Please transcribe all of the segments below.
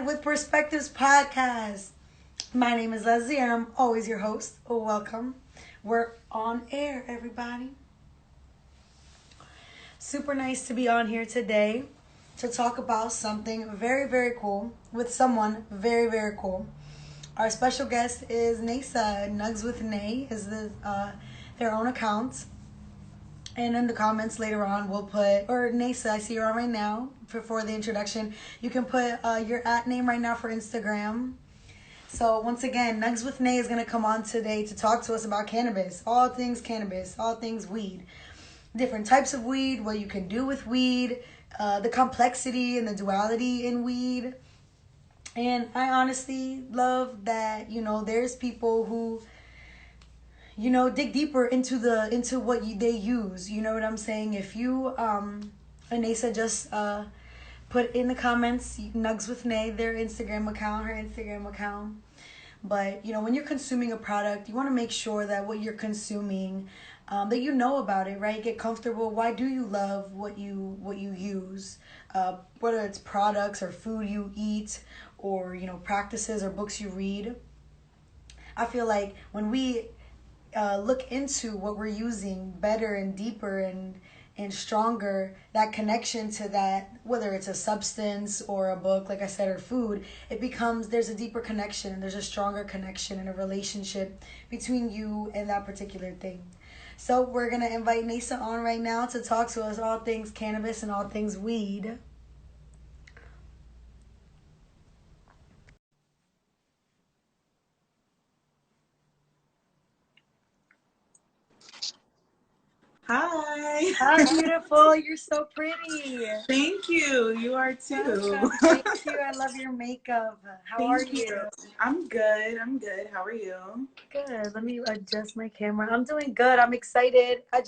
with Perspectives podcast. My name is Leslie and I'm always your host. Welcome. We're on air, everybody. Super nice to be on here today to talk about something very, very cool with someone very, very cool. Our special guest is Nasa. Nugs with Nay is their own account. And in the comments later on, we'll put, or Nasa, I see you're on right now for the introduction. You can put your @name right now for Instagram. So once again, Nugs with Nay is going to come on today to talk to us about cannabis, all things weed. Different types of weed, what you can do with weed, the complexity and the duality in weed. And I honestly love that, there's people who dig deeper into what they use. You know what I'm saying? If you Anesa just put in the comments Nugs with Nay, their Instagram account, her Instagram account. But when you're consuming a product, you want to make sure that what you're consuming, that you know about it, right? Get comfortable. Why do you love what you use? Whether it's products or food you eat, or practices or books you read. I feel like when we look into what we're using better and deeper and stronger, that connection to that, whether it's a substance or a book, like I said, or food, there's a deeper connection and there's a stronger connection and a relationship between you and that particular thing. So we're going to invite Nasa on right now to talk to us all things cannabis and all things weed. Hi. Hi, beautiful. You're so pretty. Thank you. You are too. Thank you. I love your makeup. How are Thank you. you? I'm good. How are you? Good. Let me adjust my camera. I'm doing good. I'm excited. I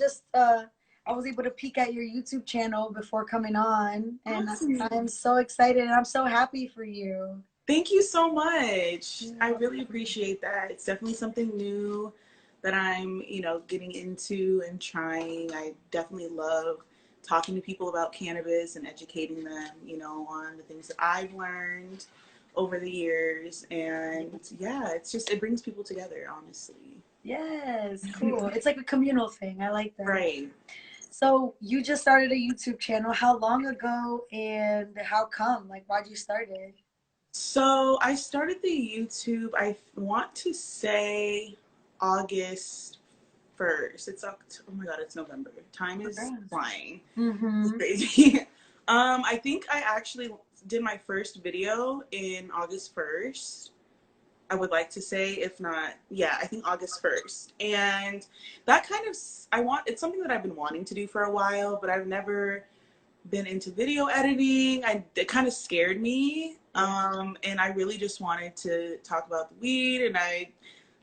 was able to peek at your YouTube channel before coming on, and Awesome. I'm so excited and I'm so happy for you. Thank you so much. I really appreciate that. It's definitely something new that I'm, getting into and trying. I definitely love talking to people about cannabis and educating them, on the things that I've learned over the years. And yeah, it brings people together, honestly. Yes, cool. It's like a communal thing. I like that. Right. So you just started a YouTube channel. How long ago and how come? Like, why'd you start it? So I started the YouTube, I want to say August 1st. Oh my God, it's November. Time is flying. It's crazy. I think I actually did my first video in August 1st. I would like to say, if not, yeah, I think August 1st. And that it's something that I've been wanting to do for a while, but I've never been into video editing. It kind of scared me. And I really just wanted to talk about the weed, and I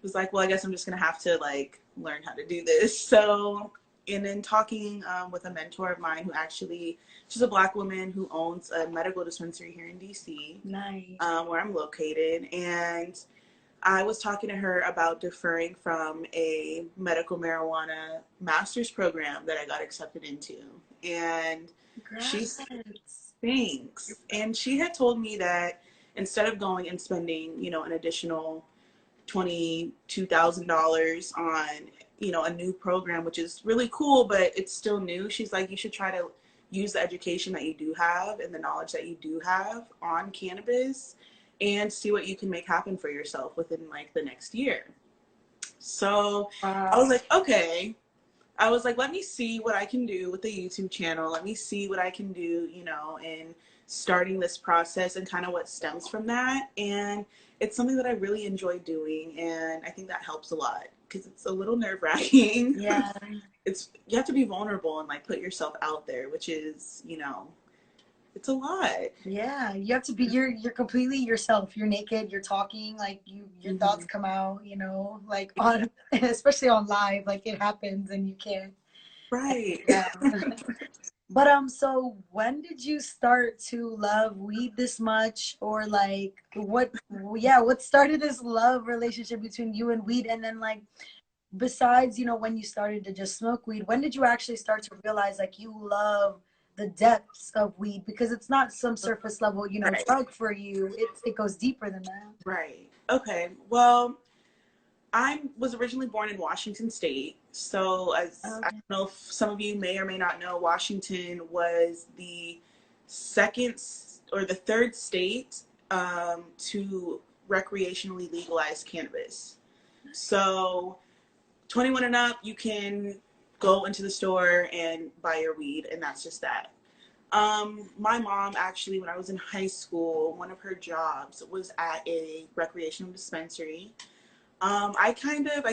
was like, well, I guess I'm just gonna have to learn how to do this. So, and then talking with a mentor of mine she's a Black woman who owns a medical dispensary here in DC. Nice. Where I'm located. And I was talking to her about deferring from a medical marijuana master's program that I got accepted into. And thanks. And she had told me that instead of going and spending, an additional $22,000 on, a new program, which is really cool, but it's still new. She's like, you should try to use the education that you do have and the knowledge that you do have on cannabis and see what you can make happen for yourself within the next year. So I was like, okay. I was like, let me see what I can do with the YouTube channel. Let me see what I can do, in starting this process and kind of what stems from that. And it's something that I really enjoy doing. And I think that helps a lot because it's a little nerve-wracking. Yeah. You have to be vulnerable and put yourself out there, which is, it's a lot. Yeah, you have to be you're completely yourself. You're naked, you're talking, your thoughts come out, on especially on live, it happens and you can't. Right. Yeah. But so when did you start to love weed this much, or what started this love relationship between you and weed? And then besides, when you started to just smoke weed, when did you actually start to realize you love the depths of weed, because it's not some surface level, you know, Right. drug for you. It goes deeper than that. Right. Okay. Well, I was originally born in Washington State. So, as I Okay. don't know if some of you may or may not know, Washington was the second or the third state to recreationally legalize cannabis. So, 21 and up, you can go into the store and buy your weed, and that's just that. My mom actually, when I was in high school, one of her jobs was at a recreational dispensary. I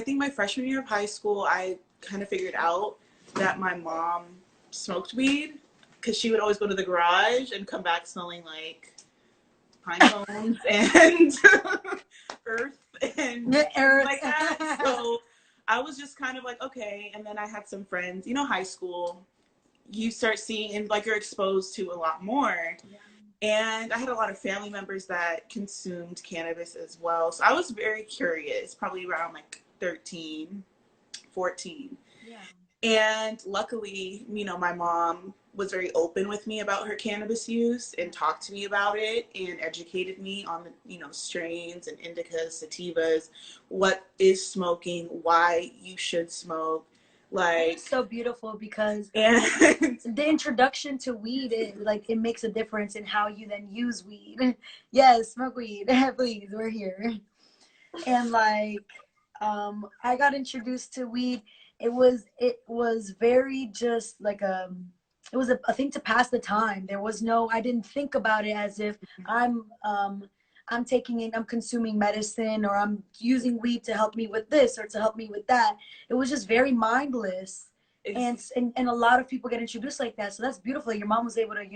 think my freshman year of high school, I kind of figured out that my mom smoked weed because she would always go to the garage and come back smelling like pine cones and earth and Yeah, things Eric. like that. So I was just kind of like, okay. And then I had some friends, you know, high school, you start seeing and like you're exposed to a lot more. Yeah. And I had a lot of family members that consumed cannabis as well. So I was very curious, probably around like 13, 14. Yeah. And luckily, you know, my mom was very open with me about her cannabis use and talked to me about it and educated me on the, you know, strains and indicas, sativas, what is smoking, why you should smoke. Like, It's so beautiful because and the introduction to weed, it makes a difference in how you then use weed. Yes, smoke weed, please. We're here. And I got introduced to weed. It was very just like it was a thing to pass the time. There was no, I didn't think about it as if I'm taking in, I'm consuming medicine, or I'm using weed to help me with this or to help me with that. It was just very mindless. And a lot of people get introduced like that. So that's beautiful. Your mom was able to,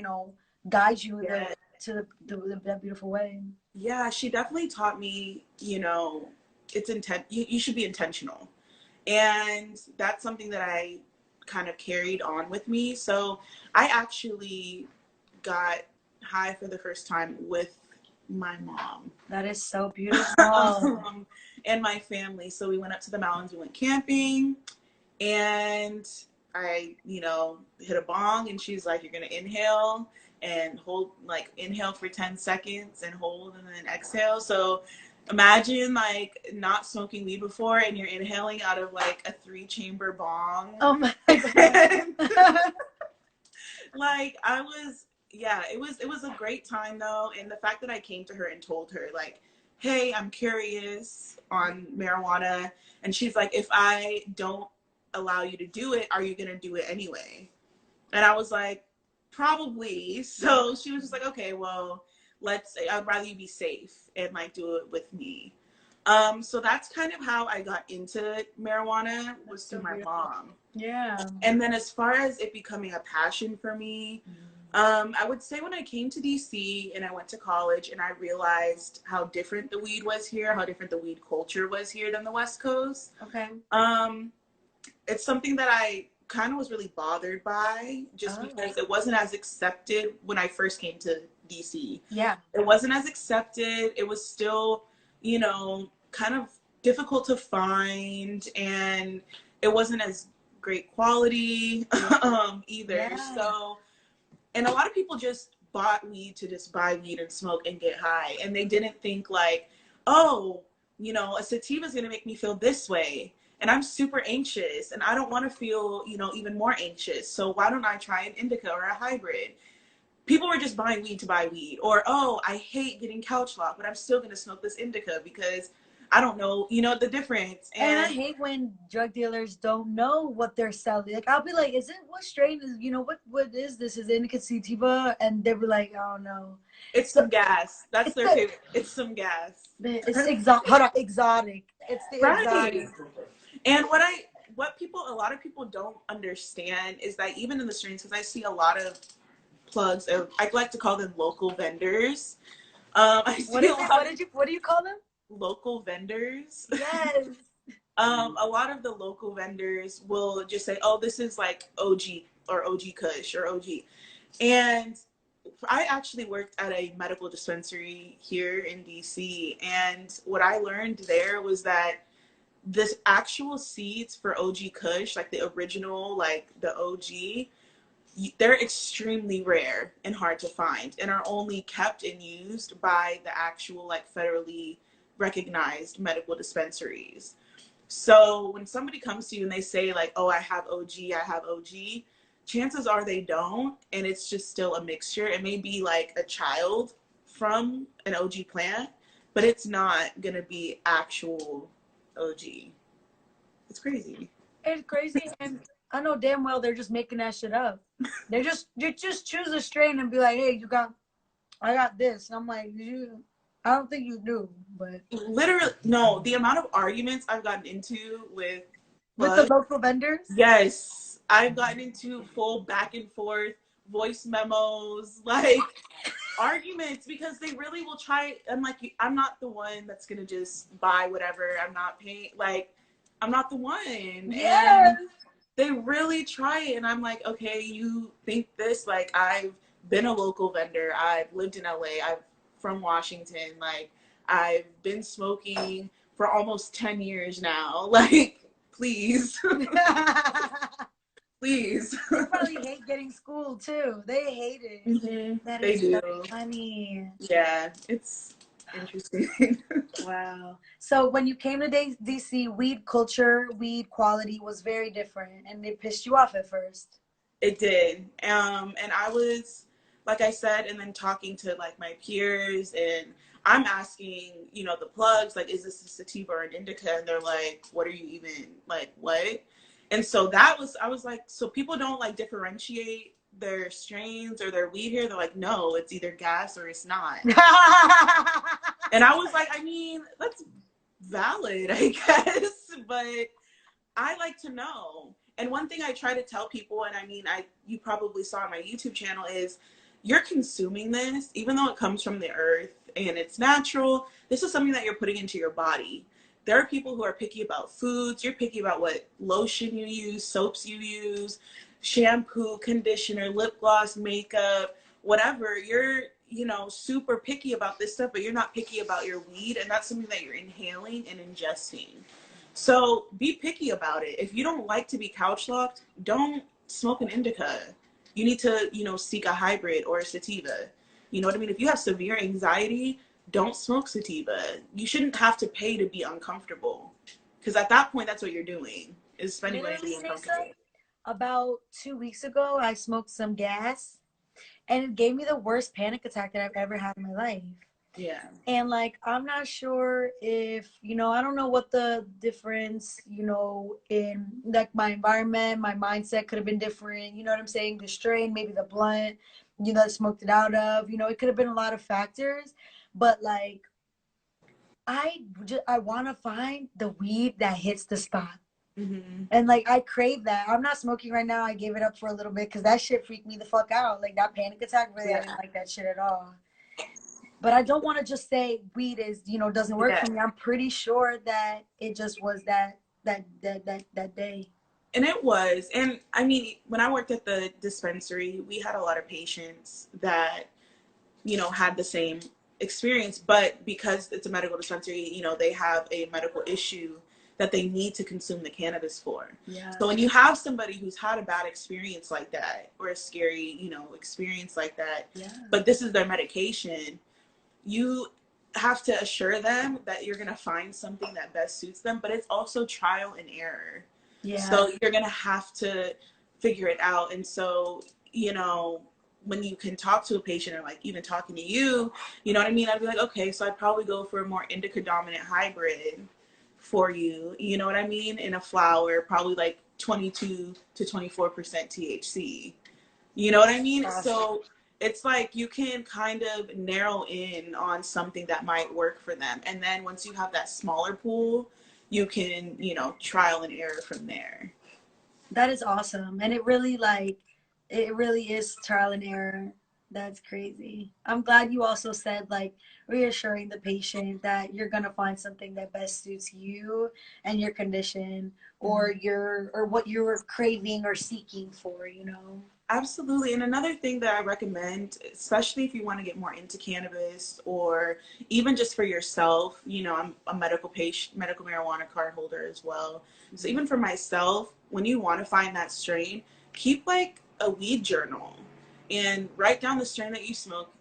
guide you yeah. to that beautiful way. Yeah, she definitely taught me, you know, it's you should be intentional. And that's something that I kind of carried on with me. So I actually got high for the first time with my mom. That is so beautiful. And my family. So we went up to the mountains, we went camping, and I, you know, hit a bong, and she's like, you're going to inhale and hold, like inhale for 10 seconds and hold and then exhale. So imagine like not smoking weed before and you're inhaling out of like a 3-chamber bong. Oh my god. Like I was, yeah, it was a great time though. And the fact that I came to her and told her like, hey, I'm curious on marijuana. And she's like, if I don't allow you to do it, are you going to do it anyway? And I was like, probably. So she was just like, okay, well, I'd rather you be safe and like do it with me. So that's kind of how I got into marijuana, was through my mom. Yeah. And then as far as it becoming a passion for me, I would say when I came to DC and I went to college and I realized how different the weed was here, how different the weed culture was here than the West Coast. Okay. It's something that I kind of was really bothered by, just because it wasn't as accepted when I first came to DC. Yeah. It wasn't as accepted. It was still, you know, kind of difficult to find, and it wasn't as great quality either. Yeah. So, and a lot of people just bought weed to just buy weed and smoke and get high, and they didn't think like, oh, you know, a sativa is going to make me feel this way, and I'm super anxious and I don't want to feel, you know, even more anxious, so why don't I try an indica or a hybrid? People were just buying weed to buy weed. Or, oh, I hate getting couch locked, but I'm still going to smoke this indica because I don't know, you know, the difference. And I hate when drug dealers don't know what they're selling. Like, I'll be like, is it, what strain is, what is this? Is it indica sativa? And they'll be like, oh no. It's some gas. That's their favorite. It's some gas. It's exotic. Hold on, exotic. It's the exotic. And a lot of people don't understand is that even in the strains, because I see a lot of plugs, I like to call them local vendors. What do you call them? Local vendors. Yes. A lot of the local vendors will just say, oh, this is like OG or OG Kush or OG. And I actually worked at a medical dispensary here in DC. And what I learned there was that this actual seeds for OG Kush, like the original, like the OG, they're extremely rare and hard to find and are only kept and used by the actual like federally recognized medical dispensaries. So when somebody comes to you and they say like, oh, I have OG, chances are they don't. And it's just still a mixture. It may be like a child from an OG plant, but it's not going to be actual OG. It's crazy. It's crazy, and I know damn well they're just making that shit up. They just choose a strain and be like, hey, I got this. And I'm like, I don't think you do, but Literally, no, the amount of arguments I've gotten into with the bud, local vendors. yes, I've gotten into full back and forth voice memos, like arguments, because they really will try. I'm like, I'm not the one that's gonna just buy whatever. I'm not paying, like, I'm not the one. Yes. And they really try it. And I'm like, okay, you think this? Like, I've been a local vendor. I've lived in LA. I'm from Washington. Like, I've been smoking for almost 10 years now. Like, please, please. They probably hate getting schooled too. They hate it. Mm-hmm. That They is do. so funny. Yeah, it's interesting. Wow. So when you came to DC, weed culture, weed quality was very different, and it pissed you off at first. It did. And I was, like I said, and then talking to like my peers, and I'm asking, you know, the plugs, like, is this a sativa or an indica? And they're like, what are you even, like, what? And so that was, I was like, so people don't like differentiate their strains or their weed here. They're like, no, it's either gas or it's not. And I was like, I mean, that's valid, I guess, but I like to know. And one thing I try to tell people, and I mean, you probably saw on my YouTube channel, is you're consuming this, even though it comes from the earth and it's natural, this is something that you're putting into your body. There are people who are picky about foods. You're picky about what lotion you use, soaps you use, shampoo, conditioner, lip gloss, makeup, whatever. You're, you know, super picky about this stuff, but you're not picky about your weed. And that's something that you're inhaling and ingesting. So be picky about it. If you don't like to be couch locked, don't smoke an indica. You need to, you know, seek a hybrid or a sativa. You know what I mean? If you have severe anxiety, don't smoke sativa. You shouldn't have to pay to be uncomfortable. Because at that point, that's what you're doing, is spending money to be Literally, uncomfortable. about 2 weeks ago, I smoked some gas, and it gave me the worst panic attack that I've ever had in my life. Yeah. And like, I'm not sure if, I don't know what the difference, in like my environment, my mindset could have been different. You know what I'm saying? The strain, maybe the blunt, I smoked it out of, it could have been a lot of factors. But like, I want to find the weed that hits the spot. Mm-hmm. And like, I crave that. I'm not smoking right now. I gave it up for a little bit because that shit freaked me the fuck out. Like that panic attack, really, I didn't like that shit at all. But I don't want to just say weed is, doesn't work for me. I'm pretty sure that it just was that day. And it was. And I mean, when I worked at the dispensary, we had a lot of patients that, had the same experience, but because it's a medical dispensary, they have a medical issue that they need to consume the cannabis for. Yeah. So when you have somebody who's had a bad experience like that, or a scary, experience like that, but this is their medication, you have to assure them that you're going to find something that best suits them, but it's also trial and error. Yeah. So you're going to have to figure it out. And so, when you can talk to a patient, or like even talking to you, you know what I mean? I'd be like, okay, so I'd probably go for a more indica dominant hybrid for you. You know what I mean? In a flower, probably like 22 to 24% THC. You know what I mean? Awesome. So it's like you can kind of narrow in on something that might work for them. And then once you have that smaller pool, you can, trial and error from there. That is awesome. And it really is trial and error. That's crazy. I'm glad you also said like reassuring the patient that you're gonna find something that best suits you and your condition, or what you're craving or seeking for, Absolutely. And another thing that I recommend, especially if you want to get more into cannabis, or even just for yourself, I'm a medical marijuana card holder as well. So even for myself, when you want to find that strain, keep like a weed journal and write down the strain that you smoke,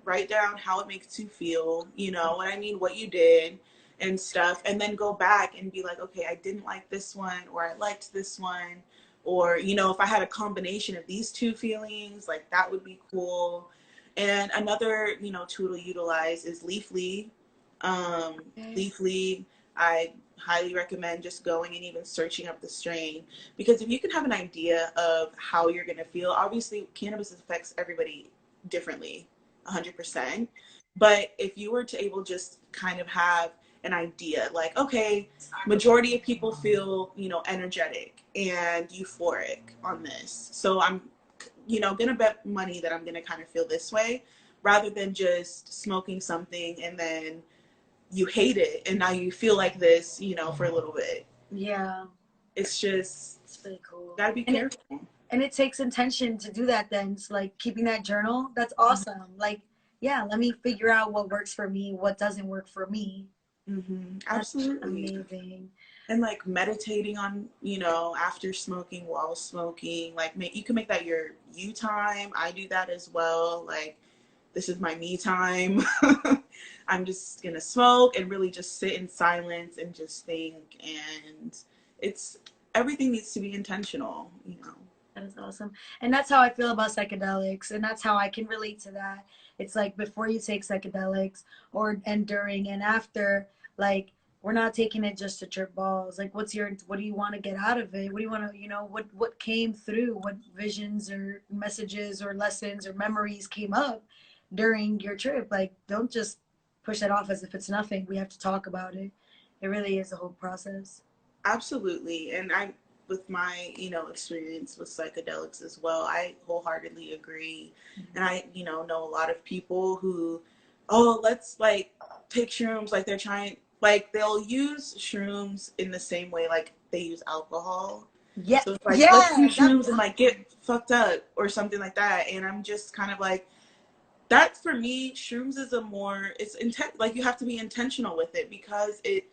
write down how it makes you feel, you know what I mean, what you did and stuff, and then go back and be like, okay, I didn't like this one, or I liked this one, or, you know, if I had a combination of these two feelings, like that would be cool. And another, you know, tool to utilize is Leafly. Leafly, I highly recommend just going and even searching up the strain, because if you can have an idea of how you're going to feel, obviously cannabis affects everybody differently, 100%. But if you were to able just kind of have an idea, like, okay, majority of people feel, you know, energetic and euphoric on this, so I'm, you know, gonna bet money that I'm gonna kind of feel this way, rather than just smoking something and then you hate it and now you feel like this, you know, for a little bit. Yeah. It's just, It's pretty cool. gotta be careful. And it takes intention to do that then. It's like keeping that journal. That's awesome. Like, yeah, let me figure out what works for me, what doesn't work for me. That's Absolutely. amazing. And like meditating on, you know, after smoking, while smoking, like you can make that your you time. I do that as well. Like, this is my me time. I'm just gonna smoke and really just sit in silence and just think. And it's, everything needs to be intentional, you know. That is awesome. And that's how I feel about psychedelics. And that's how I can relate to that. It's like before you take psychedelics, or and during and after, like we're not taking it just to trip balls. Like what do you want to get out of it? What do you want to, what came through, what visions or messages or lessons or memories came up during your trip? Like don't just push it off as if it's nothing. We have to talk about it. It really is a whole process. Absolutely. And I, with my, you know, experience with psychedelics as well, I wholeheartedly agree. And I, you know a lot of people who, oh, let's like take shrooms, like they're trying, like they'll use shrooms in the same way like they use alcohol. Yeah. So it's like, let's do Yeah. shrooms and like get fucked up or something like that. And I'm just kind of like, that for me, shrooms is a more, it's intent, like you have to be intentional with it, because it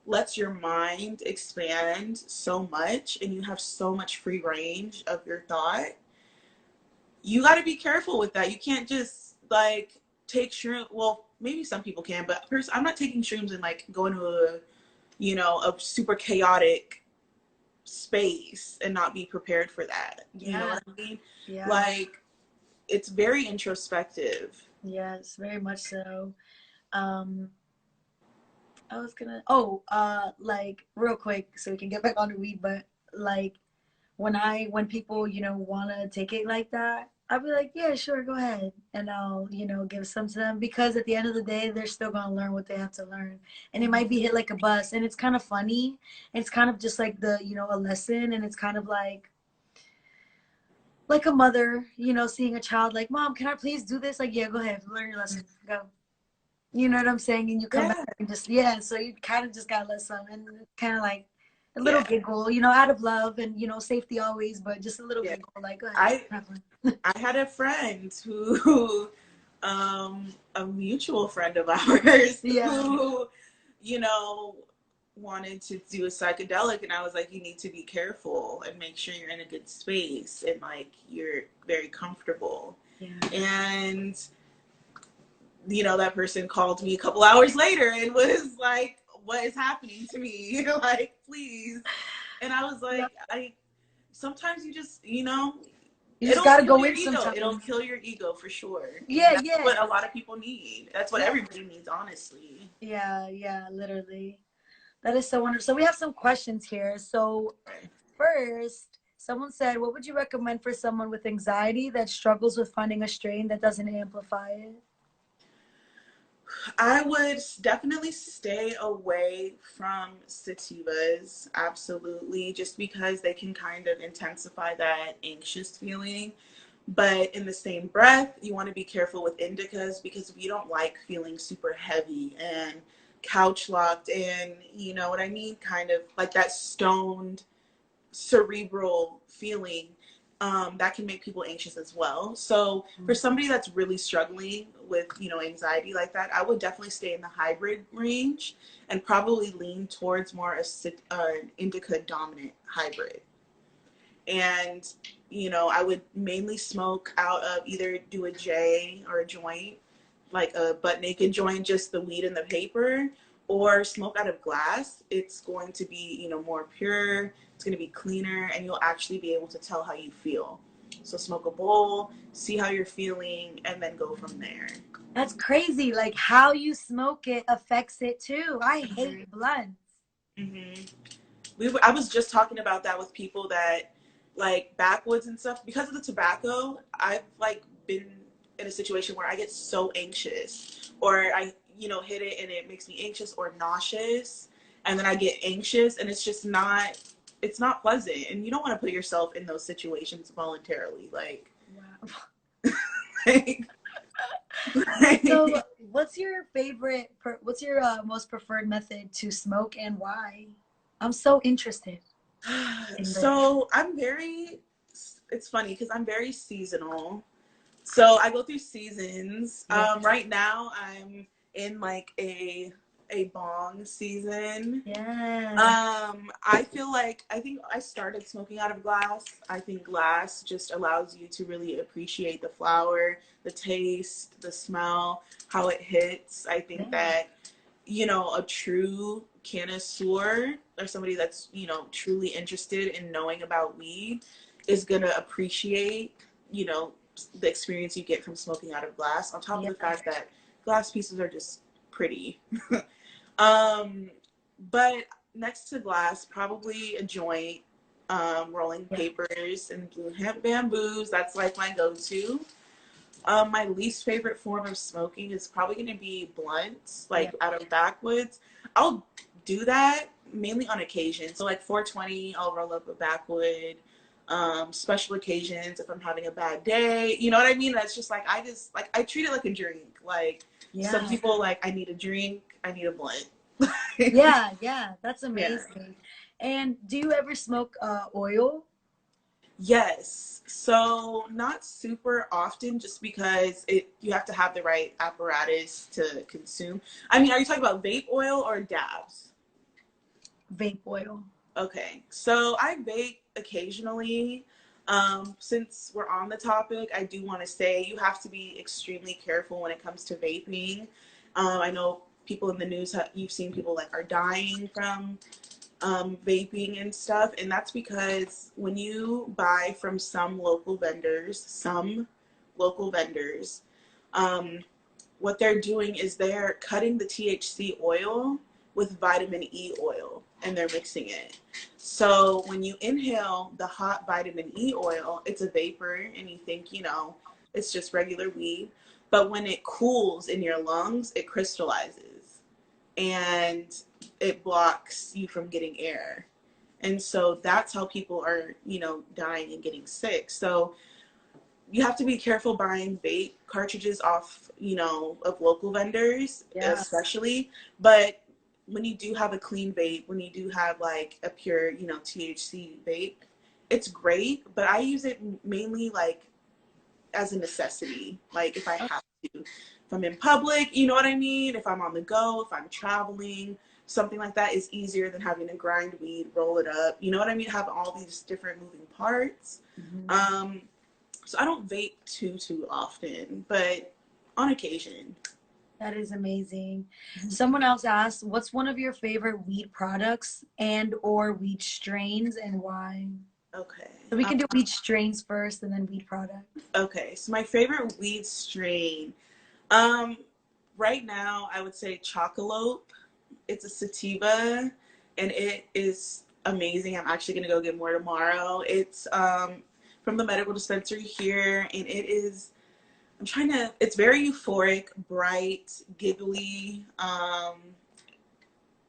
lets your mind expand so much and you have so much free range of your thought. You got to be careful with that. You can't just like take shroom, well, maybe some people can, but I'm not taking shrooms and like going to a, you know, a super chaotic space and not be prepared for that. You know what I mean? Yeah. Like, it's very introspective. Yes, very much so. I was gonna, like real quick, so we can get back on the weed, but like when people, wanna take it like that, I'll be like, yeah, sure, go ahead. And I'll, give some to them, because at the end of the day, they're still gonna learn what they have to learn. And it might be hit like a bus, and it's kind of funny. And it's kind of just like a lesson, and it's kind of like a mother, seeing a child like, Mom, can I please do this? Like, yeah, go ahead, learn your lesson, go. You know what I'm saying? And you come Yeah. back and just, yeah, so you kind of just got to let some, and kind of like a little Yeah. giggle, out of love and, safety always, but just a little Yeah. giggle, like, go ahead. I had a friend who, a mutual friend of ours, Yeah. who, you know, wanted to do a psychedelic, and I was like, you need to be careful and make sure you're in a good space and like you're very comfortable. Yeah. And you know, that person called me a couple hours later and was like, what is happening to me? Like, please. And I was like, sometimes you just, you know, You just it'll got to kill go your in ego. sometimes. It'll kill your ego for sure. And Yeah, that's yeah. what a lot of people need. That's what everybody needs, honestly. Yeah, yeah, literally. That is so wonderful. So we have some questions here. So first, someone said, what would you recommend for someone with anxiety that struggles with finding a strain that doesn't amplify it? I would definitely stay away from sativas, absolutely, just because they can kind of intensify that anxious feeling. But in the same breath, you want to be careful with indicas, because if you don't like feeling super heavy and couch locked and, you know what I mean, kind of like that stoned cerebral feeling, that can make people anxious as well. So for somebody that's really struggling with, you know, anxiety like that, I would definitely stay in the hybrid range and probably lean towards more an indica dominant hybrid. And, you know, I would mainly smoke out of either do a J or a joint, like a butt naked joint, just the weed and the paper, or smoke out of glass. It's going to be, you know, more pure, it's going to be cleaner, and you'll actually be able to tell how you feel. So smoke a bowl, see how you're feeling, and then go from there. That's crazy. Like how you smoke it affects it too. I Mm-hmm. hate blunts. Mm-hmm. I was just talking about that with people that like backwoods and stuff. Because of the tobacco, I've like been in a situation where I get so anxious, or I, you know, hit it and it makes me anxious or nauseous, and then I get anxious, and it's just not, it's not pleasant, and you don't want to put yourself in those situations voluntarily, like, Wow. like, So, like what's your most preferred method to smoke and why? I'm so interested in this. so it's funny because I'm very seasonal. So I go through seasons. Yeah. Right now I'm in like a bong season. Yeah. I feel like I think I started smoking out of glass. I think glass just allows you to really appreciate the flower, the taste, the smell, how it hits. I think Yeah. that, you know, a true connoisseur or somebody that's, you know, truly interested in knowing about weed is going to appreciate, you know, the experience you get from smoking out of glass, on top of Yeah. the fact that glass pieces are just pretty. um, but next to glass, probably a joint, rolling Yeah. papers and blue hemp bamboos. That's like my go-to. My least favorite form of smoking is probably going to be blunts, Yeah. like out of backwoods. I'll do that mainly on occasion. So like 420, I'll roll up a backwood. Special occasions, if I'm having a bad day, you know what I mean? That's just like, I just like, I treat it like a drink. Like some Yeah. people like, I need a drink, I need a blunt. Yeah. Yeah. That's Yeah. amazing. And do you ever smoke oil? Yes. So not super often, just because it you have to have the right apparatus to consume. I mean, are you talking about vape oil or dabs? Vape oil. Okay. So I vape occasionally. Since we're on the topic, I do want to say you have to be extremely careful when it comes to vaping. I know people in the news, you've seen people like are dying from vaping and stuff. And that's because when you buy from some local vendors, um, what they're doing is they're cutting the THC oil with vitamin E oil and they're mixing it. So when you inhale the hot vitamin E oil, it's a vapor and you think, you know, it's just regular weed. But when it cools in your lungs, it crystallizes and it blocks you from getting air. And so that's how people are, you know, dying and getting sick. So you have to be careful buying vape cartridges off, you know, of local vendors, Yeah. especially. But when you do have a clean vape, when you do have like a pure, you know, THC vape, it's great. But I use it mainly like as a necessity. Like if I have to, if I'm in public, you know what I mean? If I'm on the go, if I'm traveling, something like that is easier than having to grind weed, roll it up. You know what I mean? Have all these different moving parts. Mhm. Um, so I don't vape too often, but on occasion. That is amazing. Someone else asked, what's one of your favorite weed products and or weed strains and why? Okay. So we can do weed strains first and then weed products. Okay. So my favorite weed strain, um, right now I would say Chocolope. It's a sativa, and it is amazing. I'm actually gonna go get more tomorrow. It's from the medical dispensary here, and it is. I'm trying to. It's very euphoric, bright, giggly.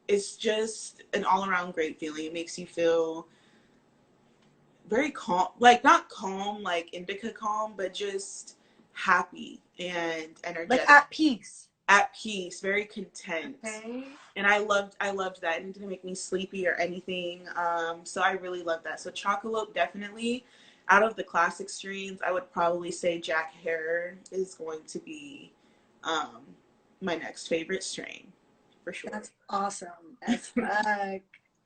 It's just an all around great feeling. It makes you feel very calm, like not calm, like indica calm, but just happy and Like energetic, at peace. at peace, very content. Okay. And I loved that. It didn't make me sleepy or anything. So I really love that. So Chocolate, definitely. Out of the classic strains, I would probably say Jack Hare is going to be um, my next favorite strain for sure. That's awesome as fuck.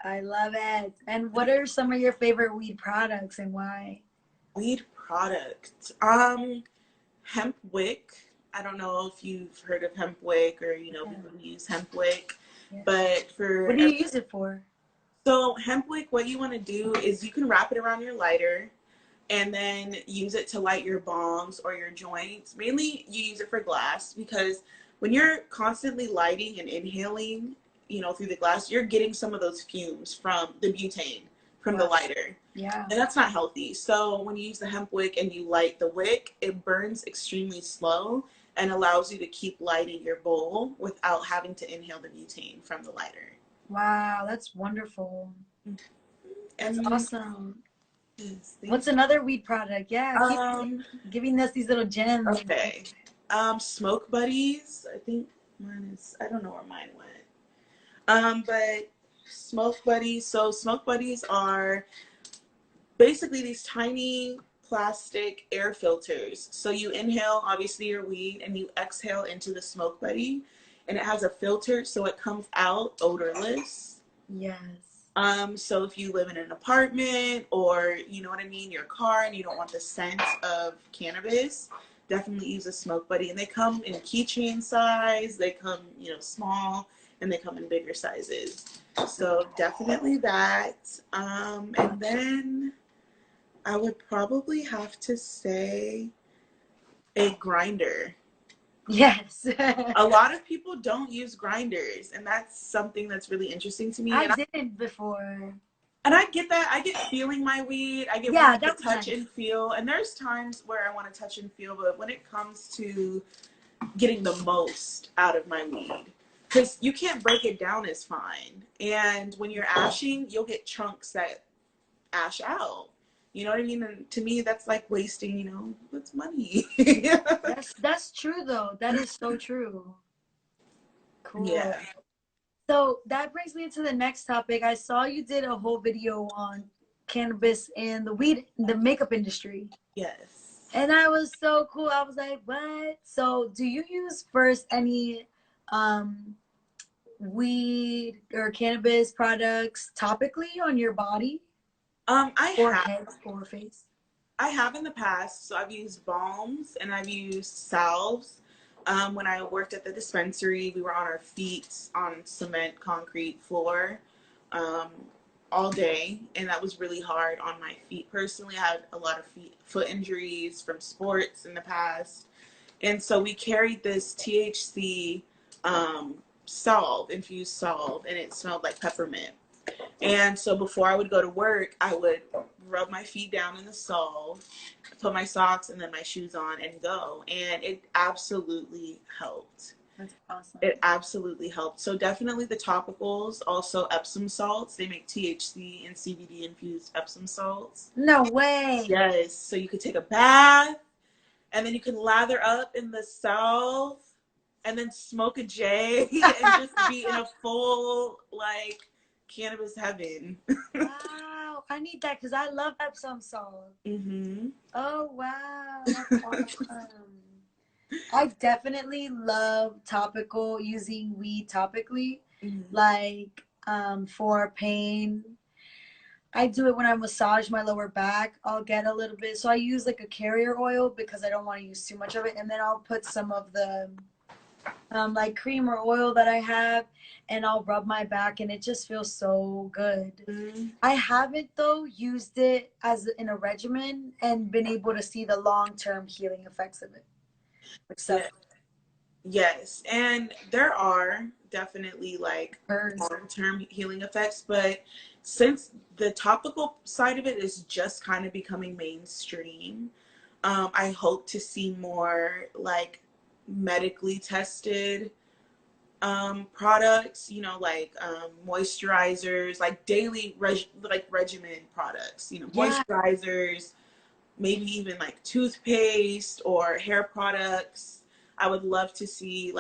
I love it. And what are some of your favorite weed products and why? Weed product. Hemp wick. I don't know if you've heard of hemp wick or Yeah. people who use hemp wick, Yeah. but What do you use it for? so hemp wick, what you want to do is you can wrap it around your lighter and then use it to light your bongs or your joints. Mainly, you use it for glass because when you're constantly lighting and inhaling, through the glass, you're getting some of those fumes from the butane from the Wow. lighter. Yeah. And that's not healthy. So when you use the hemp wick and you light the wick, it burns extremely slow and allows you to keep lighting your bowl without having to inhale the butane from the lighter. Wow, that's wonderful. That's And awesome. yes, What's thank another weed product? Yeah, you. keep giving us these little gems. Okay. Smoke buddies. I think mine is. I don't know where mine went. But smoke buddies. So smoke buddies are basically these tiny plastic air filters. So you inhale, obviously, your weed, and you exhale into the smoke buddy, and it has a filter, so it comes out odorless. Yes. So if you live in an apartment or you know what I mean, your car, and you don't want the scent of cannabis, definitely use a smoke buddy. And they come in keychain size, they come, small, and they come in bigger sizes. So definitely that. And then I would probably have to say a grinder. Yes. A lot of people don't use grinders, and that's something that's really interesting to me. I didn't before. And I get that. I get feeling my weed. I get Yeah, wanting that to was touch nice. and feel. And there's times where I want to touch and feel, but when it comes to getting the most out of my weed, because you can't break it down as fine. And when you're ashing, you'll get chunks that ash out. You know what I mean? And to me, that's like wasting, that's money. That's true though. That is so true. Cool. Yeah. So that brings me into the next topic. I saw you did a whole video on cannabis and the makeup industry. Yes. And that was so cool. I was like, what? So do you use first any um weed or cannabis products topically on your body I or have. head or face? I have in the past. So I've used balms and I've used salves. When I worked at the dispensary, we were on our feet on cement concrete floor um, all day, and that was really hard on my feet. Personally, I had a lot of foot injuries from sports in the past, and so we carried this THC salve, infused salve, and it smelled like peppermint. And so before I would go to work, I would rub my feet down in the sole, put my socks and then my shoes on and go. And it absolutely helped. That's awesome. It absolutely helped. So definitely the topicals, also Epsom salts. They make THC and CBD infused Epsom salts. No way. Yes. So you could take a bath and then you can lather up in the salve and then smoke a J and just be in a full cannabis heaven. Wow. I need that because I love Epsom salt. Mm-hmm. Oh wow. That's awesome. I definitely love using weed topically. Mm-hmm. Like for pain. I do it when I massage my lower back. I'll get a little bit. So I use like a carrier oil because I don't want to use too much of it. And then I'll put some of the like cream or oil that I have and I'll rub my back and it just feels so good. Mm-hmm. I haven't though used it as in a regimen and been able to see the long-term healing effects of it. Except Yes, and there are definitely long-term healing effects, but since the topical side of it is just kind of becoming mainstream, I hope to see more medically tested products, moisturizers, daily regimen products, yeah, moisturizers, maybe even toothpaste or hair products. I would love to see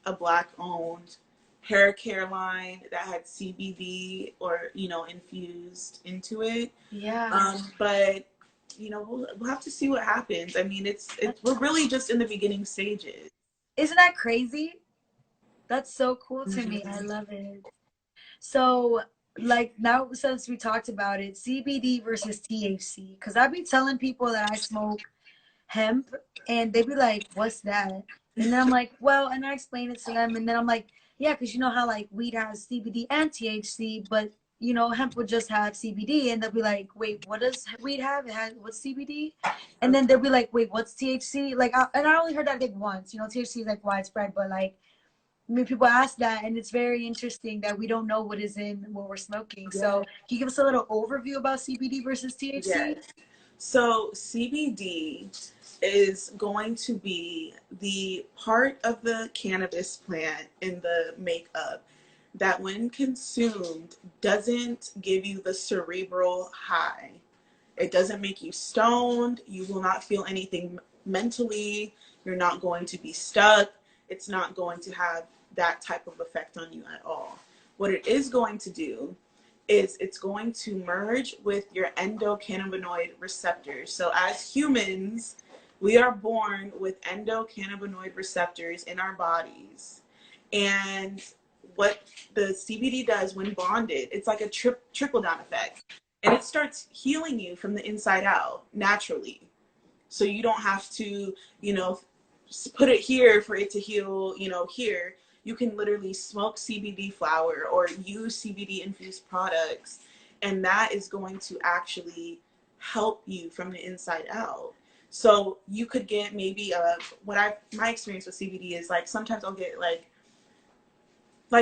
a black owned hair care line that had CBD or infused into it. yeah. But we'll have to see what happens. I mean, we're really just in the beginning stages. Isn't that crazy? That's so cool to me. I Mm-hmm. love it. So like now since we talked about it, CBD versus THC, because I've been telling people that I smoke hemp, and they be like, "What's that?" And then I'm like, "Well," and I explain it to them, and then I'm like, "Yeah, because you know how like weed has CBD and THC, but you know hemp would just have CBD," and they'll be like, "Wait, what does weed have? It has what's CBD?" And then they'll be like, "Wait, what's THC?" Like, and I only heard that like once. You know, THC is like widespread, but like I mean, people ask that, and it's very interesting that we don't know what is in what we're smoking. So, Yeah. can you give us a little overview about CBD versus THC? Yes. So CBD is going to be the part of the cannabis plant in the makeup that when consumed doesn't give you the cerebral high. It doesn't make you stoned. You will not feel anything mentally. You're not going to be stuck. It's not going to have that type of effect on you at all. What it is going to do is it's going to merge with your endocannabinoid receptors. So as humans, we are born with endocannabinoid receptors in our bodies. And what the CBD does when bonded, it's like a trickle down effect. And it starts healing you from the inside out naturally. So you don't have to, you know, put it here for it to heal, you know, here. You can literally smoke CBD flower or use CBD infused products, and that is going to actually help you from the inside out. So you could get maybe my experience with CBD is like sometimes I'll get like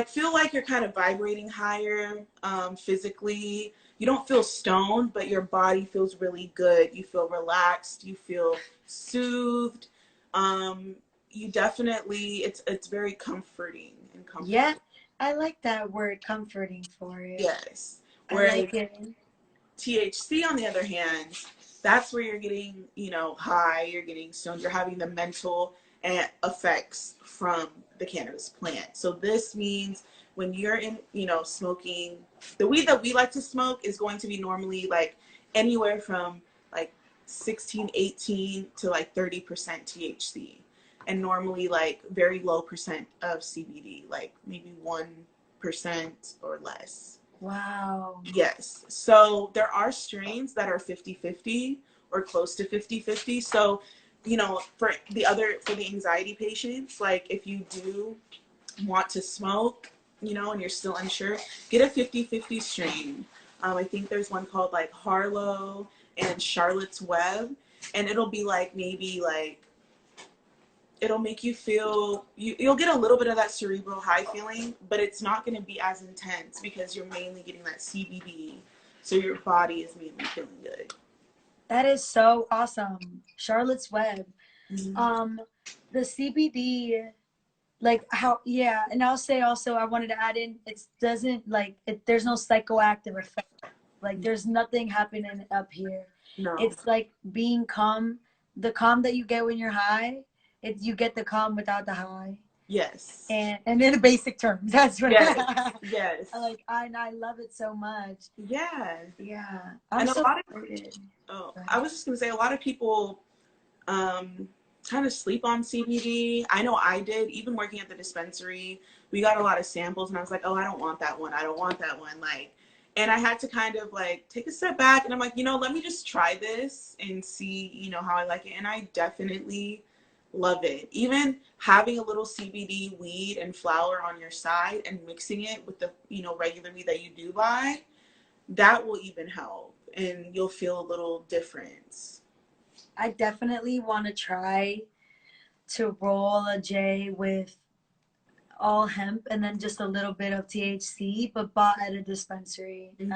feel like you're kind of vibrating higher physically. You don't feel stoned, but your body feels really good. You feel relaxed. You feel soothed. Um, you definitely it's very comforting and comforting. Yeah, I like that word comforting for it. Yes. I Whereas like it. THC, on the other hand, that's where you're getting, you know, high, you're getting stoned, you're having the mental effects from the cannabis plant. So this means when you're in, you know, smoking, the weed that we like to smoke is going to be normally like anywhere from like 16, 18 to like 30% THC. And normally like very low percent of CBD, like maybe 1% or less. Wow. Yes. So there are strains that are 50-50 or close to 50-50. So, you know, for the anxiety patients, like if you do want to smoke, you know, and you're still unsure, get a 50-50 strain. I think there's one called like Harlow and Charlotte's Web, and it'll be like maybe like it'll make you feel you'll get a little bit of that cerebral high feeling, but it's not going to be as intense because you're mainly getting that CBD, so your body is mainly feeling good. That is so awesome. Charlotte's Web. Mm-hmm. Um, the CBD, like how, yeah, and I'll say also I wanted to add in it doesn't like it there's no psychoactive effect. Like there's nothing happening up here. No. It's like being calm. The calm that you get when you're high, you get the calm without the high. Yes. And in basic terms, that's what Yes. I Yes. like. I love it so much. Yeah. Yeah, I'm And a so lot of excited. I was just gonna say a lot of people um, kind of sleep on CBD. I know I did. Even working at the dispensary, we got a lot of samples, and I was like, oh, I don't want that one. I don't want that one. Like, and I had to kind of like take a step back, and I'm like, you know, let me just try this and see, you know, how I like it. And I definitely love it. Even having a little CBD weed and flower on your side and mixing it with the, you know, regular weed that you do buy, that will even help, and you'll feel a little difference. I definitely want to try to roll a J with all hemp and then just a little bit of THC, but bought at a dispensary. Mm-hmm.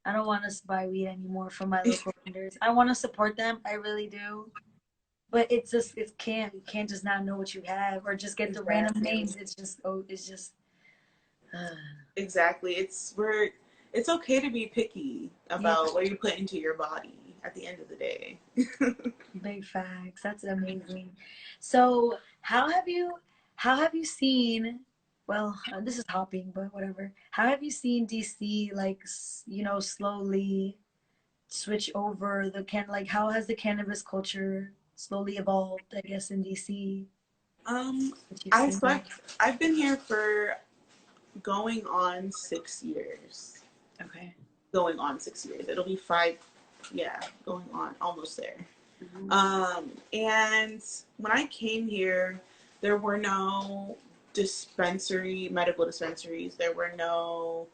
I don't want to buy weed anymore from my local vendors. I want to support them, I really do. But it's just it can't you can't just not know what you have or just get the random Exactly. names. It's just uh, Exactly. It's okay to be picky yeah, about what you put into your body at the end of the day. big facts. That's amazing. So how have you seen? Well, this is hopping, but whatever. How have you seen DC like you know slowly switch over the can like how has the cannabis culture slowly evolved? I guess in DC, Um, what you've I seen. so I've been here for going on 6 years. Okay. Going on 6 years. It'll be 5, yeah, going on almost there. And when I came here, there were no medical dispensaries. There were no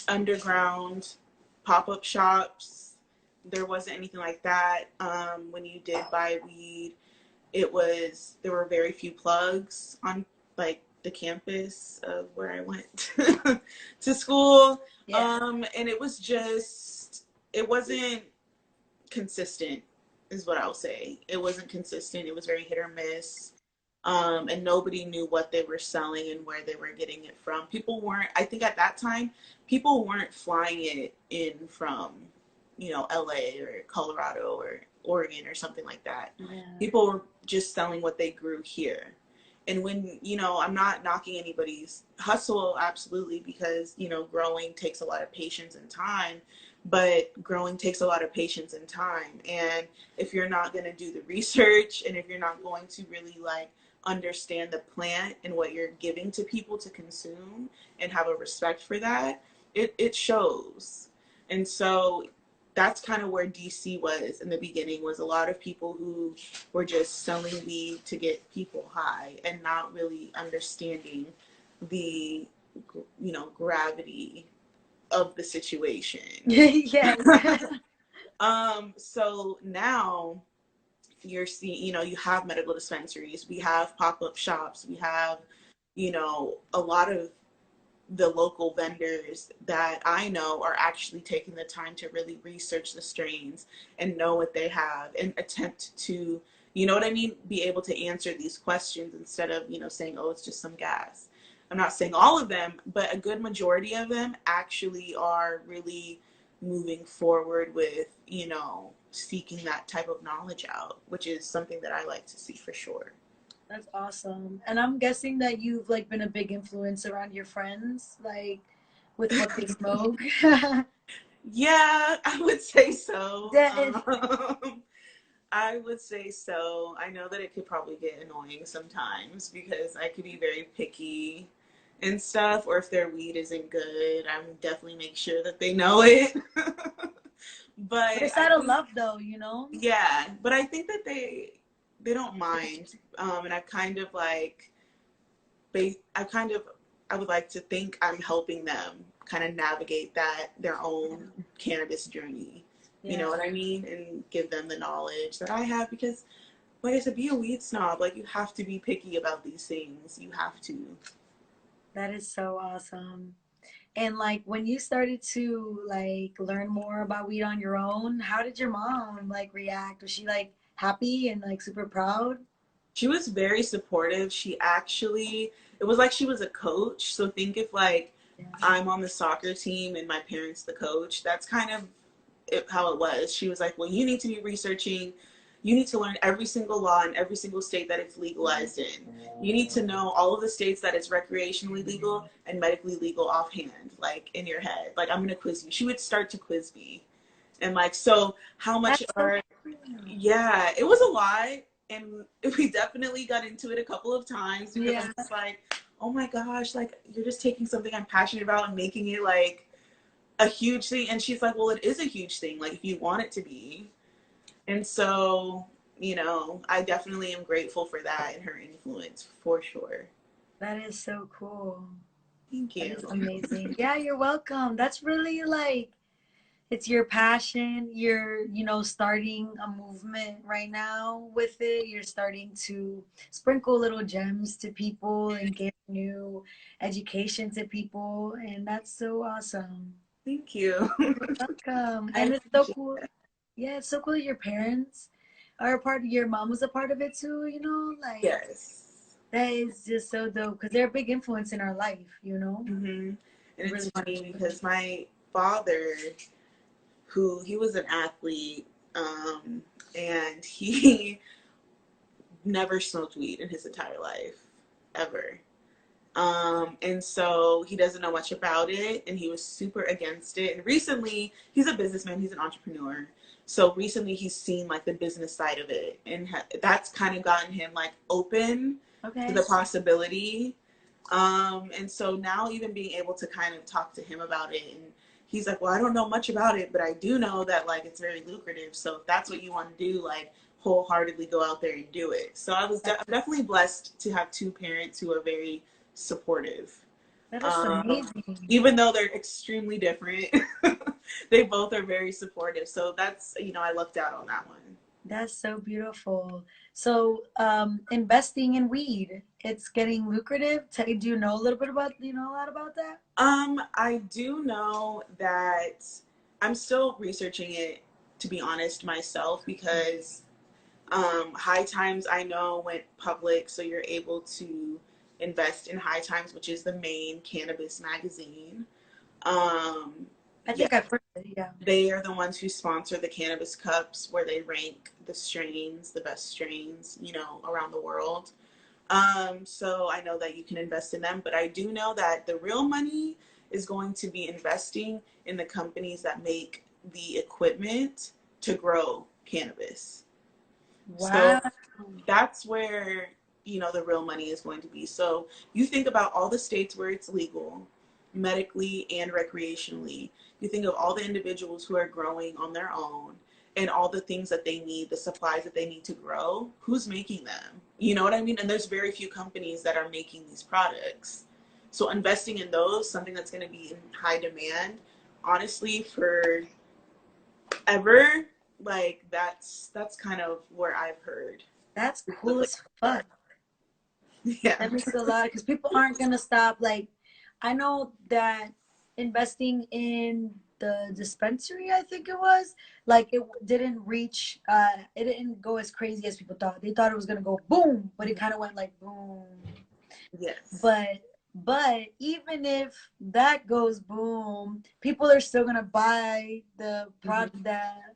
underground pop-up shops. There wasn't anything like that. When you did buy weed, there were very few plugs on like the campus of where I went to school. Yeah. And it wasn't consistent, is what I'll say. It wasn't consistent. It was very hit or miss. And nobody knew what they were selling and where they were getting it from. I think at that time, people weren't flying it in from, LA or Colorado or Oregon or something like that. Yeah. People were just selling what they grew here. And when, I'm not knocking anybody's hustle, absolutely, because, growing takes a lot of patience and time, but growing takes a lot of patience and time. And if you're not going to do the research, and if you're not going to really understand the plant and what you're giving to people to consume and have a respect for that, it shows. And so that's kind of where DC was in the beginning, was a lot of people who were just selling weed to get people high and not really understanding the, gravity of the situation. Yes. So now you're seeing, you have medical dispensaries, we have pop-up shops, we have, a lot of the local vendors that I know are actually taking the time to really research the strains and know what they have and attempt to, you know what I mean, be able to answer these questions instead of, saying, oh, it's just some gas. I'm not saying all of them, but a good majority of them actually are really moving forward with, seeking that type of knowledge out, which is something that I like to see for sure. That's awesome. And I'm guessing that you've been a big influence around your friends, with what they smoke. Yeah, I would say so. That I would say so. I know that it could probably get annoying sometimes because I could be very picky and stuff, or if their weed isn't good, I'm definitely make sure that they know it. But it's I out of think, love, though, yeah, but I think that they don't mind. And I kind of I would like to think I'm helping them kind of navigate their own cannabis journey. You know what I mean? And give them the knowledge that I have, because like I said, be a weed snob. You have to be picky about these things. You have to. That is so awesome. And when you started to learn more about weed on your own, how did your mom react? Was she happy and super proud? She was very supportive. It was like she was a coach. So think if I'm on the soccer team and my parents the coach. That's kind of how it was. She was like, well, you need to be researching. You need to learn every single law in every single state that it's legalized in. You need to know all of the states that it's recreationally legal and medically legal offhand, in your head. I'm going to quiz you. She would start to quiz me. And so how much yeah, it was a lot. And we definitely got into it a couple of times because I'm just oh my gosh, you're just taking something I'm passionate about and making it a huge thing. And she's like, well, it is a huge thing, if you want it to be. And so, I definitely am grateful for that and her influence for sure. That is so cool. Thank That you. is amazing. Yeah, you're welcome. That's really it's your passion. You're, starting a movement right now with it. You're starting to sprinkle little gems to people and give new education to people. And that's so awesome. Thank you. You're welcome. And it's so cool. Yeah, it's so cool that your parents are a part of your mom was a part of it too, Yes. that is just so dope because they're a big influence in our life. Mm-hmm. And Really it's funny because my father, he was an athlete, and he never smoked weed in his entire life, ever. And so he doesn't know much about it, and he was super against it. And recently, he's a businessman, he's an entrepreneur. So recently, he's seen the business side of it, and that's kind of gotten him open to the possibility. And so now even being able to kind of talk to him about it, and he's like, well, I don't know much about it, but I do know that like it's very lucrative. So if that's what you want to do, like wholeheartedly go out there and do it. So I'm definitely blessed to have two parents who are very supportive. That is amazing. Even though they're extremely different, they both are very supportive. So that's, I lucked out on that one. That's so beautiful. So, investing in weed, it's getting lucrative. Do you know a little bit about, do you know a lot about that? I do know that I'm still researching it, to be honest, myself, because High Times I know went public, so you're able to invest in High Times, which is the main cannabis magazine. I Yeah, think I've heard it, yeah. they are the ones who sponsor the Cannabis Cups, where they rank the strains, the best strains, around the world. So I know that you can invest in them, but I do know that the real money is going to be investing in the companies that make the equipment to grow cannabis. So Wow. that's where, the real money is going to be. So you think about all the states where it's legal, medically and recreationally. You think of all the individuals who are growing on their own and all the things that they need, the supplies that they need to grow. Who's making them? You know what I mean? And there's very few companies that are making these products. So investing in those, something that's going to be in high demand, honestly, for ever, like that's kind of where I've heard. That's cool as fuck. Yeah. That makes a lot because people aren't gonna stop. Like, I know that investing in the dispensary, I think it was, like it didn't reach. It didn't go as crazy as people thought. They thought it was gonna go boom, but it kind of went like boom. Yes. But even if that goes boom, people are still gonna buy the product,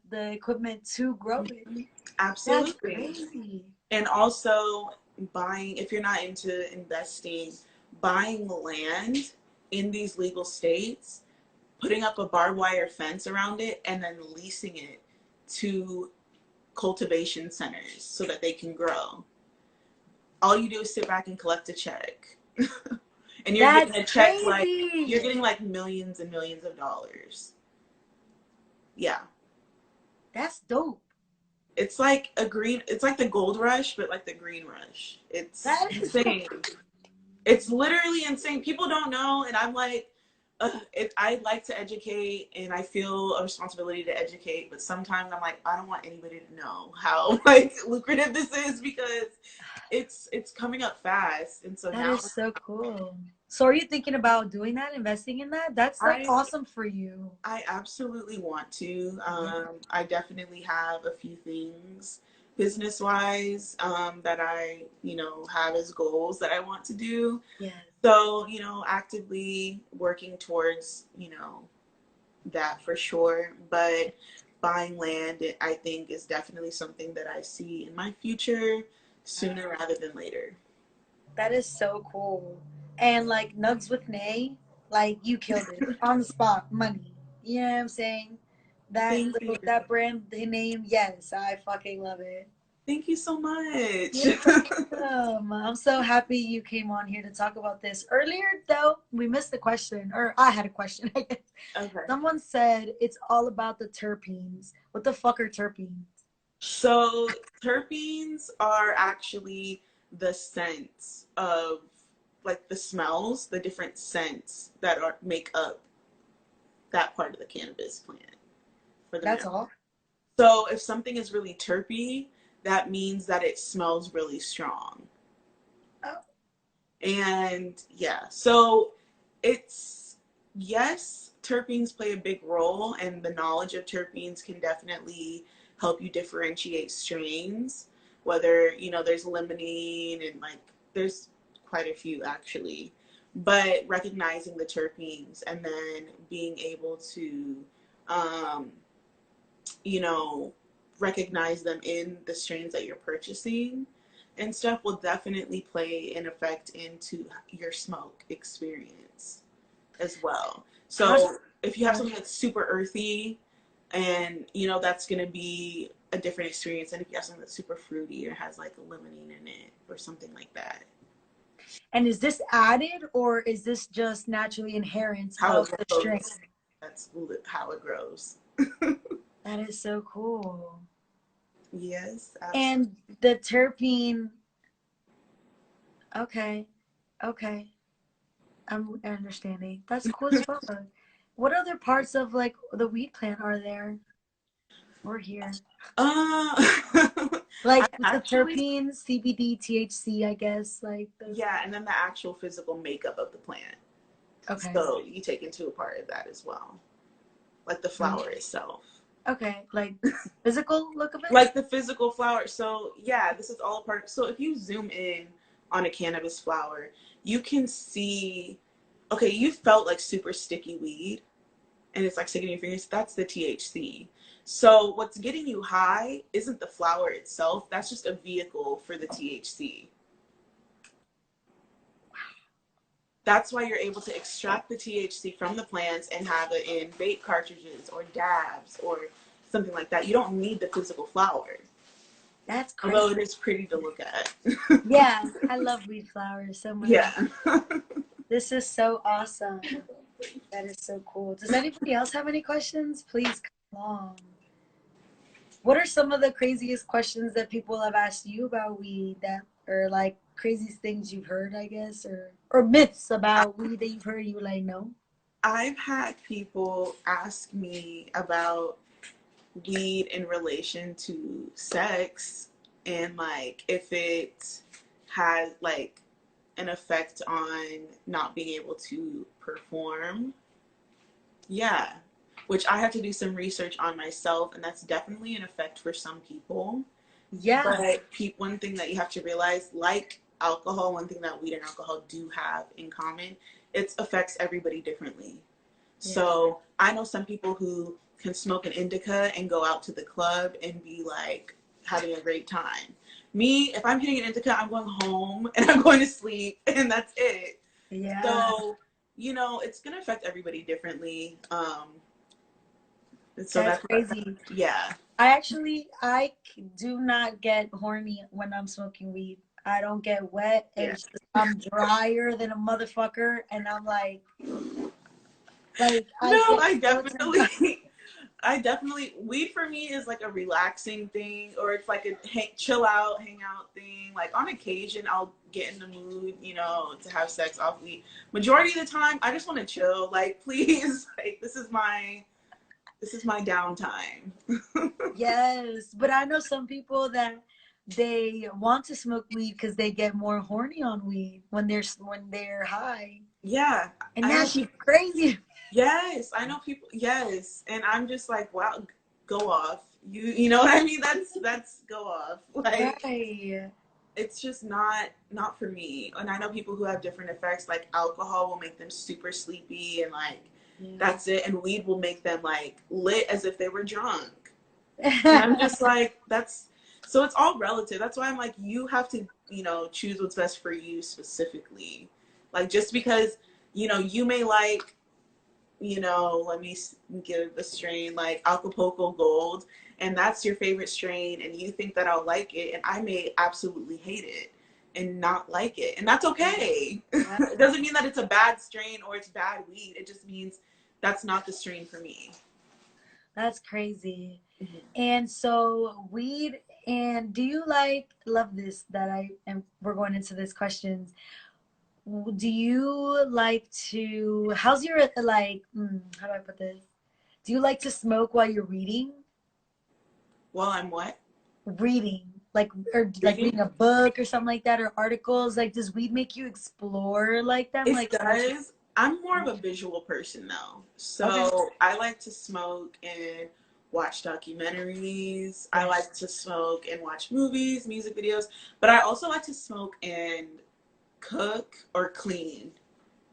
the equipment to grow it. That's Absolutely. crazy. And also buying, if you're not into investing, buying land in these legal states, putting up a barbed wire fence around it, and then leasing it to cultivation centers so that they can grow. All you do is sit back and collect a check. And you're getting That's a check like you're crazy. getting like millions and millions of dollars. Yeah. That's dope. It's like the gold rush, but like the green rush. It's That is so insane. It's literally insane. People don't know, and I'm like, I like to educate, and I feel a responsibility to educate. But sometimes I'm like, I don't want anybody to know how like lucrative this is because it's coming up fast, and so that now is so cool. So are you thinking about doing that, investing in that? That's like I awesome for you. I absolutely want to. I definitely have a few things business wise that I have as goals that I want to do. Yes. So, actively working towards, that for sure. But buying land, I think, is definitely something that I see in my future sooner rather than later. That is so cool. And like Nugs with Nay, like you killed it on the spot, money. You know what I'm saying? That Thank you. little that brand name, yes, I fucking love it. Thank you so much. You're welcome. I'm so happy you came on here to talk about this. Earlier though, we missed the question, or I had a question, I guess. Okay. Someone said it's all about the terpenes. What the fuck are terpenes? So terpenes are actually the scents of like the smells, the different scents that make up that part of the cannabis plant for the That's marijuana. all? So if something is really terpy, that means that it smells really strong. Oh, And yeah, so it's yes, terpenes play a big role, and the knowledge of terpenes can definitely help you differentiate strains. Whether there's limonene and like there's quite a few actually, but recognizing the terpenes and then being able to, um, you know, recognize them in the strains that you're purchasing and stuff will definitely play an effect into your smoke experience as well. how's So if you have something that's super earthy and that's going to be a different experience than if you have something that's super fruity or has like a limonene in it or something like that. And is this added or is this just naturally inherent How of it the strain? grows. That's how it grows. That is so cool. Yes, absolutely. And the terpene, okay, okay. I'm understanding. That's cool as fuck. What other parts of like the weed plant are there or here? I Like the actually, terpenes, CBD, THC, I guess. Like those. yeah, and then the actual physical makeup of the plant. Okay. So you take into a part of that as well, like the flower itself. Okay, like physical look of it. Like the physical flower. So yeah, this is all a part. So if you zoom in on a cannabis flower, you can see. Okay, you felt like super sticky weed, and it's like sticking in your fingers. That's the THC. So what's getting you high isn't the flower itself. That's just a vehicle for the THC. That's why you're able to extract the THC from the plants and have it in vape cartridges or dabs or something like that. You don't need the physical flower. That's Although crazy. it is pretty to look at. Yeah, I love weed flowers so much. Yeah. This is so awesome. That is so cool. Does anybody else have any questions? Please come along. What are some of the craziest questions that people have asked you about weed that or like craziest things you've heard, I guess, or myths about weed that you've heard you like no? I've had people ask me about weed in relation to sex and like if it has like an effect on not being able to perform. Yeah. Which I have to do some research on myself, and that's definitely an effect for some people. Yeah. But one thing that you have to realize, like alcohol, one thing that weed and alcohol do have in common, it affects everybody differently. Yeah. So I know some people who can smoke an indica and go out to the club and be like having a great time. Me, if I'm hitting an indica, I'm going home and I'm going to sleep, and that's it. Yeah. So, it's going to affect everybody differently. So That's crazy. yeah. I do not get horny when I'm smoking weed. I don't get wet. Yeah. It's just, I'm drier than a motherfucker, and I'm like I No, get so turned on. I definitely, weed for me is like a relaxing thing, or it's like a chill out, hang out thing. Like on occasion, I'll get in the mood, to have sex off weed. Majority of the time, I just want to chill. Like, please, like this is my downtime. Yes, but I know some people that they want to smoke weed because they get more horny on weed when they're high. Yeah, And that shit crazy. Yes, I know people. Yes, and I'm just like, wow, go off. You know what I mean? That's go off. Like, right. It's just not for me. And I know people who have different effects. Like alcohol will make them super sleepy, and like that's it. And weed will make them like lit as if they were drunk. And I'm just like, so it's all relative. That's why I'm like, you have to choose what's best for you specifically. Like just because you may like let me give a strain like Acapulco Gold, and that's your favorite strain, and you think that I'll like it, and I may absolutely hate it and not like it, and that's okay. Yeah. It doesn't mean that it's a bad strain or it's bad weed. It just means that's not the strain for me. That's crazy. Mm-hmm. And so weed, and do you love this that I am we're going into this questions. Do you like to how's your how do I put this? Do you like to smoke while you're reading? While I'm what? Reading. Like reading a book or something like that, or articles. Like does weed make you explore like them? It Like does. I'm more of a visual person though. So okay. I like to smoke and watch documentaries. I like to smoke and watch movies, music videos, but I also like to smoke and cook or clean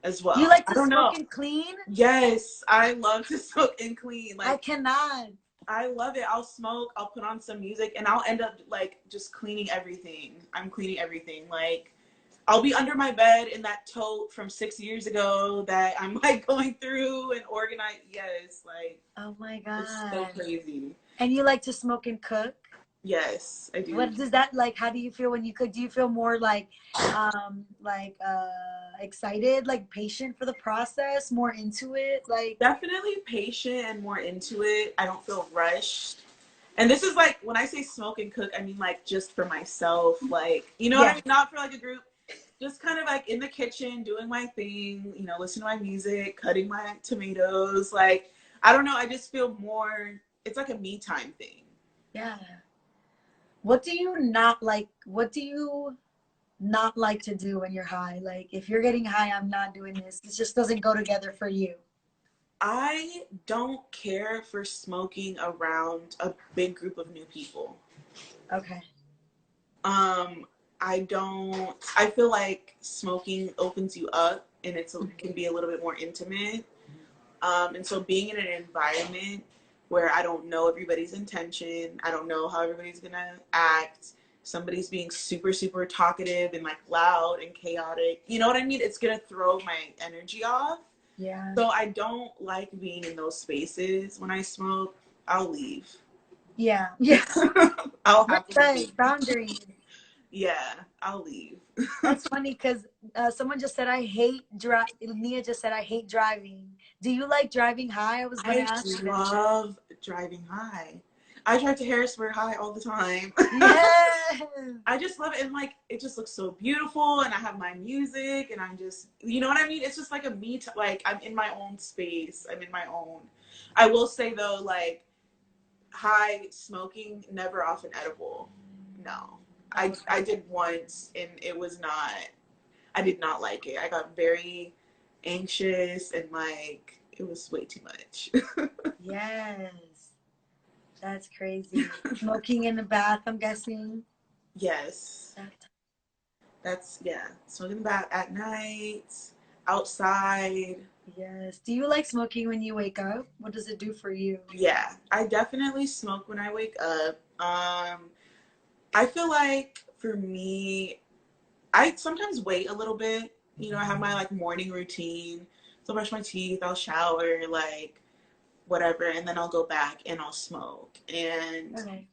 as well. You like to smoke and clean? Yes, I love to smoke and clean. Like I cannot. I love it. I'll smoke, I'll put on some music, and I'll end up like just cleaning everything. I'm cleaning everything. Like I'll be under my bed in that tote from 6 years ago that I'm like going through and organize. Yes, like oh my god, it's so crazy. And you like to smoke and cook? Yes, I do. What does that like? How do you feel when you cook? Do you feel more excited, like patient for the process, more into it? Like, Definitely patient and more into it. I don't feel rushed. And this is like when I say smoke and cook, I mean like just for myself, like you know what I yeah, mean, not for like a group. Just kind of like in the kitchen doing my thing, you know, listening to my music, cutting my tomatoes. Like I don't know, I just feel more. It's like a me time thing. yeah. What do you not like? What do you not like to do when you're high? Like, if you're getting high, I'm not doing this. This just doesn't go together for you. I don't care for smoking around a big group of new people. Okay. Um, I don't. I feel like smoking opens you up, and can be a little bit more intimate. And so being in an environment where I don't know everybody's intention, I don't know how everybody's gonna act. Somebody's being super, super talkative and like loud and chaotic. You know what I mean? It's gonna throw my energy off. Yeah. So I don't like being in those spaces. When I smoke, I'll leave. Yeah. Yeah. I'll happily Respect leave. boundaries. Yeah, I'll leave. That's funny because someone just said I hate drive. Nia just said I hate driving. Do you like driving high? I was gonna I ask you that. love driving high. I drive to Harrisburg High all the time. Yes. I just love it. And like, it just looks so beautiful. And I have my music and I'm just, you know what I mean? It's just like a like I'm in my own space. I'm in my own. I will say though, like high smoking, never off an edible. No. I Okay. did once and it was not, I did not like it. I got very anxious and like, it was way too much. Yes. That's crazy. Smoking in the bath, I'm guessing. Yes. That- That's, yeah. Smoking about at night, outside. Yes. Do you like smoking when you wake up? What does it do for you? Yeah, I definitely smoke when I wake up. I feel like for me, I sometimes wait a little bit. You know, I have my like morning routine. So I'll brush my teeth, I'll shower, like whatever, and then I'll go back and I'll smoke. And Okay.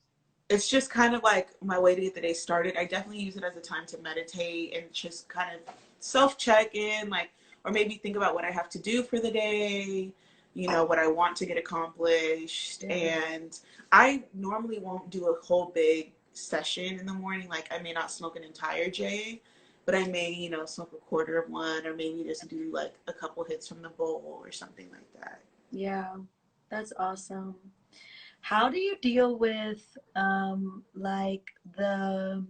it's just kind of like my way to get the day started. I definitely use it as a time to meditate and just kind of self check in, like, or maybe think about what I have to do for the day, you know, what I want to get accomplished. Yeah. And I normally won't do a whole big session in the morning. Like, I may not smoke an entire J, but I may, you know, smoke a quarter of one, or maybe just do like a couple hits from the bowl or something like that. Yeah. That's awesome. How do you deal with like the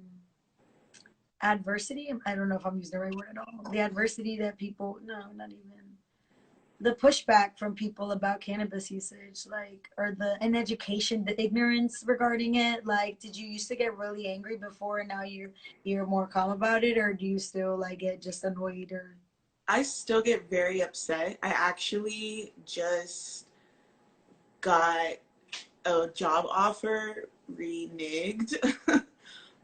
adversity? I don't know if I'm using the right word at all. The adversity that people, no, not even. The pushback from people about cannabis usage, like, or the in education, the ignorance regarding it. Like, did you used to get really angry before and now you're more calm about it, or do you still like get just annoyed or I still get very upset. I actually just got a job offer reneged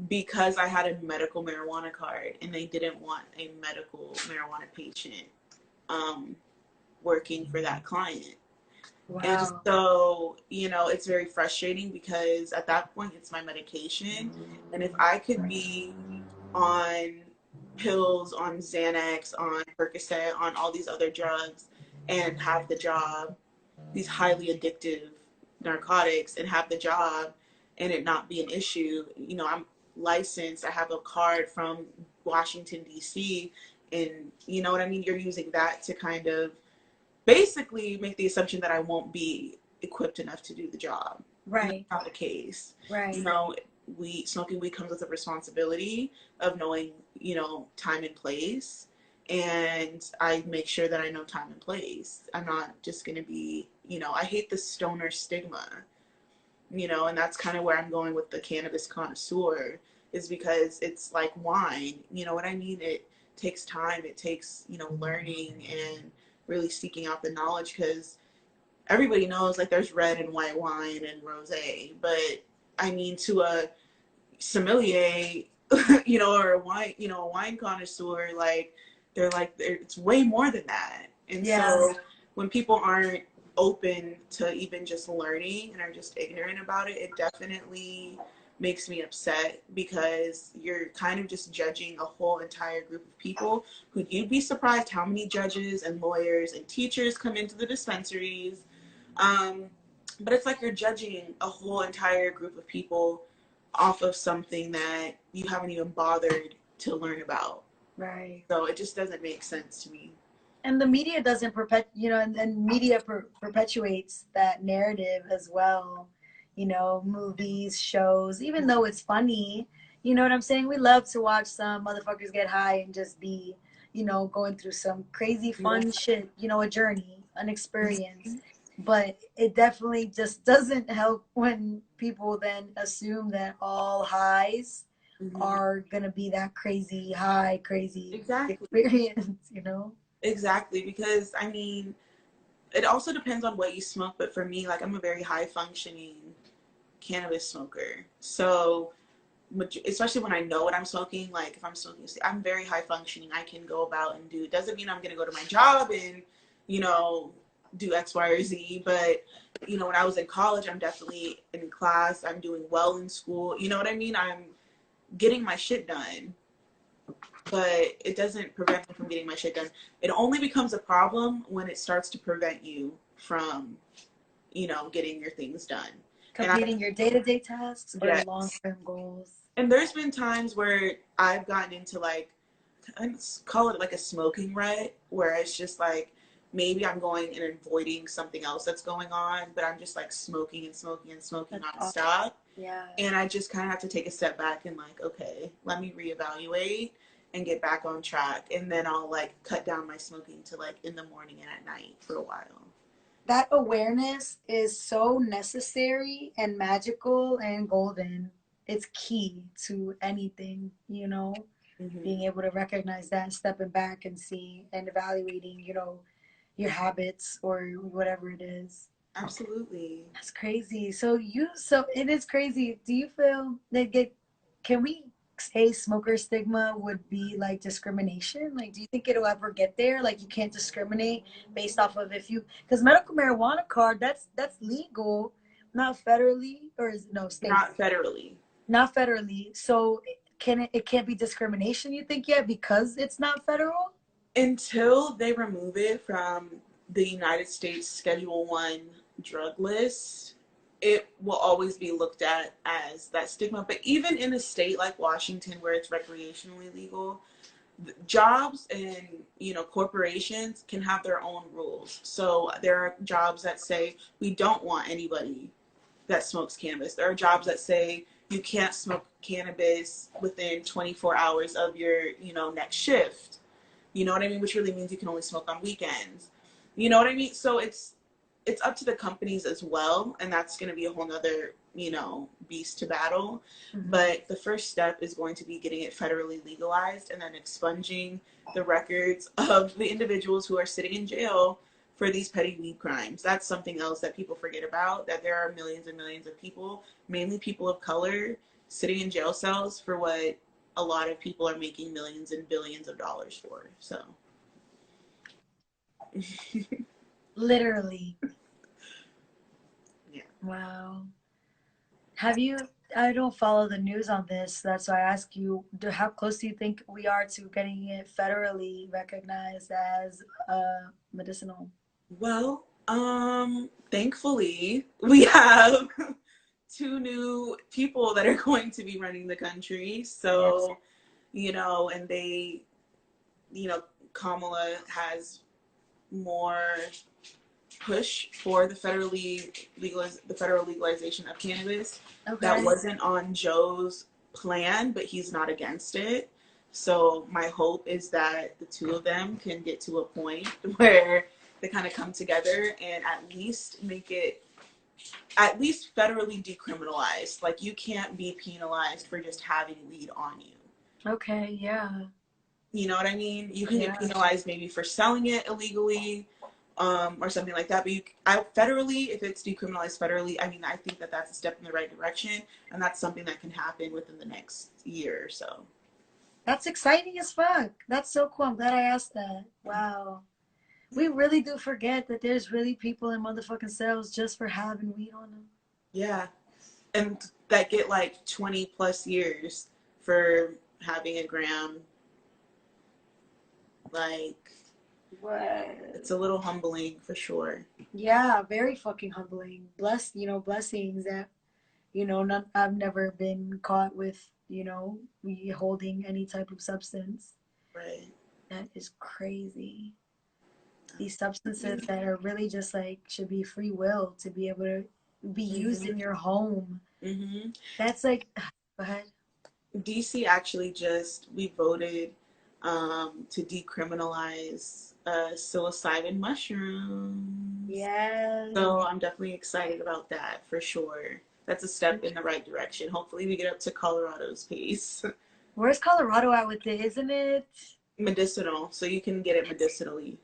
because I had a medical marijuana card and they didn't want a medical marijuana patient um, working for that client. And wow. so, you know, it's very frustrating because at that point it's my medication. And if I could be on pills, on Xanax, on Percocet, on all these other drugs and have the job, these highly addictive narcotics, and have the job and it not be an issue. You know, I'm licensed, I have a card from Washington, D.C., and you know what I mean? You're using that to kind of basically make the assumption that I won't be equipped enough to do the job. And that's Right. not the case. You Right. know, smoking weed comes with a responsibility of knowing, you know, time and place. And I make sure that I know time and place. I'm not just gonna be, you know, I hate the stoner stigma, you know, and that's kind of where I'm going with the cannabis connoisseur, is because it's like wine, you know what I mean? It takes time, it takes, you know, learning and really seeking out the knowledge, because everybody knows like there's red and white wine and rosé, but I mean to a sommelier, you know, or a wine, you know, a wine connoisseur, like it's way more than that. And Yeah. so when people aren't open to even just learning and are just ignorant about it, it definitely makes me upset, because you're kind of just judging a whole entire group of people who, you'd be surprised how many judges and lawyers and teachers come into the dispensaries. Um, but it's like you're judging a whole entire group of people off of something that you haven't even bothered to learn about. Right. So it just doesn't make sense to me. And the media doesn't and media perpetuates that narrative as well. Movies, shows, even though it's funny, you know what I'm saying? We love to watch some motherfuckers get high and just be, going through some crazy Yeah. fun shit, a journey, an experience. But it definitely just doesn't help when people then assume that all highs Mm-hmm. are gonna be that crazy high, crazy Exactly. experience. Exactly, because I mean, it also depends on what you smoke, but for me, like, I'm a very high functioning cannabis smoker. So, especially when I know what I'm smoking, like if I'm smoking, I'm very high functioning. I can go about and do, it doesn't mean I'm going to go to my job and, you know, do X, Y, or Z. But, when I was in college, I'm definitely in class. I'm doing well in school. You know what I mean? I'm getting my shit done, but it doesn't prevent me from getting my shit done. It only becomes a problem when it starts to prevent you from, getting your things done. Completing your day-to-day tasks or your Yes. long-term goals. And there's been times where I've gotten into, like, I call it like a smoking rut, where it's just like maybe I'm going and avoiding something else that's going on, but I'm just like smoking and smoking and smoking That's nonstop. awesome. Yeah. And I just kind of have to take a step back and, like, okay, let me reevaluate and get back on track. And then I'll, like, cut down my smoking to, like, in the morning and at night for a while. That awareness is so necessary and magical and golden. It's key to anything, Mm-hmm. being able to recognize that, stepping back and see and evaluating, your habits or whatever it is. Absolutely. That's crazy. So it is crazy. Do you feel can we say smoker stigma would be like discrimination? Like, do you think it'll ever get there? Like, you can't discriminate based off of because medical marijuana card, that's legal, not federally, or is no state? Not federally. Not federally. So it can't be discrimination, you think, yet because it's not federal? Until they remove it from the United States Schedule 1 drug list, it will always be looked at as that stigma. But even in a state like Washington, where it's recreationally legal, jobs and, corporations can have their own rules. So there are jobs that say we don't want anybody that smokes cannabis. There are jobs that say you can't smoke cannabis within 24 hours of your, next shift. You know what I mean? Which really means you can only smoke on weekends. You know what I mean? So it's up to the companies as well, and that's going to be a whole nother, beast to battle. Mm-hmm. But the first step is going to be getting it federally legalized and then expunging the records of the individuals who are sitting in jail for these petty weed crimes. That's something else that people forget about, that there are millions and millions of people, mainly people of color, sitting in jail cells for what a lot of people are making millions and billions of dollars for. So Literally. Yeah. Wow. I don't follow the news on this. That's why I ask you, how close do you think we are to getting it federally recognized as medicinal? Well, thankfully we have two new people that are going to be running the country. So, and they, Kamala has more push for the federal legalization of cannabis. Okay. That wasn't on Joe's plan, but he's not against it. So my hope is that the two of them can get to a point where they kind of come together and at least make it federally decriminalized. Like, you can't be penalized for just having weed on you. Okay, yeah. You know what I mean? You can get penalized maybe for selling it illegally, or something like that. But federally, if it's decriminalized federally, I mean, I think that that's a step in the right direction, and that's something that can happen within the next year or so. That's exciting as fuck. That's so cool. I'm glad I asked that. Wow. We really do forget that there's really people in motherfucking cells just for having weed on them. Yeah. and that get like 20 plus years for having a gram. Like, What? it's a little humbling for sure. Yeah, very fucking humbling. Blessings that, not, I've never been caught with, me holding any type of substance. Right. That is crazy. These substances that are really just like should be free will to be able to be used in Mm-hmm. your home. Mm-hmm. That's like, go ahead. DC actually just, we voted to decriminalize psilocybin mushrooms. Yes. So I'm definitely excited about that for sure. That's a step in the right direction. Hopefully we get up to Colorado's pace. Where's Colorado at with it, isn't it? Medicinal, so you can get it medicinally.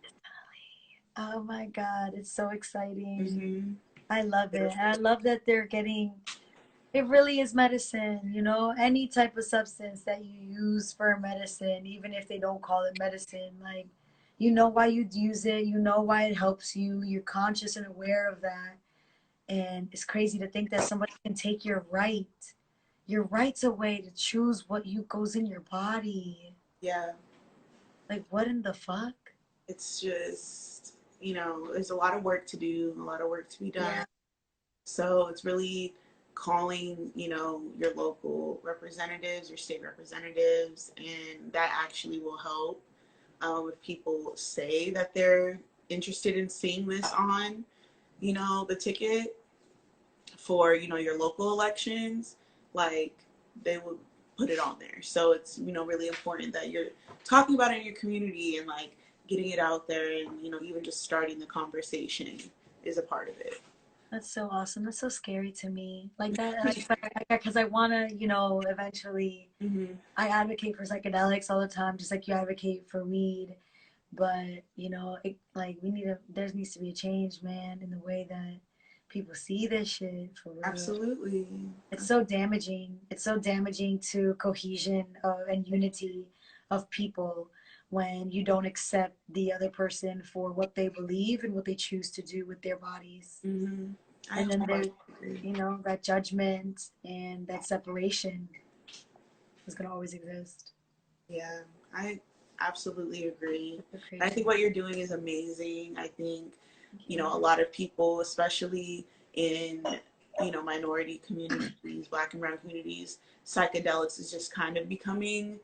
Oh my God, it's so exciting. Mm-hmm. I love it. And I love that they're getting, it really is medicine, any type of substance that you use for medicine, even if they don't call it medicine, like, you know why you'd use it, you know why it helps you, you're conscious and aware of that. And it's crazy to think that somebody can take your rights away to choose what you goes in your body. Yeah, Like, what in the fuck? it's just, there's a lot of work to do, a lot of work to be done. Yeah. So it's really calling, your local representatives, your state representatives, and that actually will help if people say that they're interested in seeing this on, the ticket for, your local elections, like they would put it on there. So it's, really important that you're talking about it in your community and like getting it out there and, even just starting the conversation is a part of it. That's so awesome. That's so scary to me. Like that, like, because I want to, eventually, Mm-hmm. I advocate for psychedelics all the time, just like you advocate for weed. But, like there needs to be a change, man, in the way that people see this shit for real. Absolutely. It's so damaging. It's so damaging to cohesion and unity of people when you don't accept the other person for what they believe and what they choose to do with their bodies. Mm-hmm. I And then there's, wholeheartedly agree. that judgment and that separation is going to always exist. Yeah, I absolutely agree. It's so And I crazy. think what you're doing is amazing. I think, Thank you. a lot of people, especially in, minority communities, Black and brown communities, psychedelics is just kind of becoming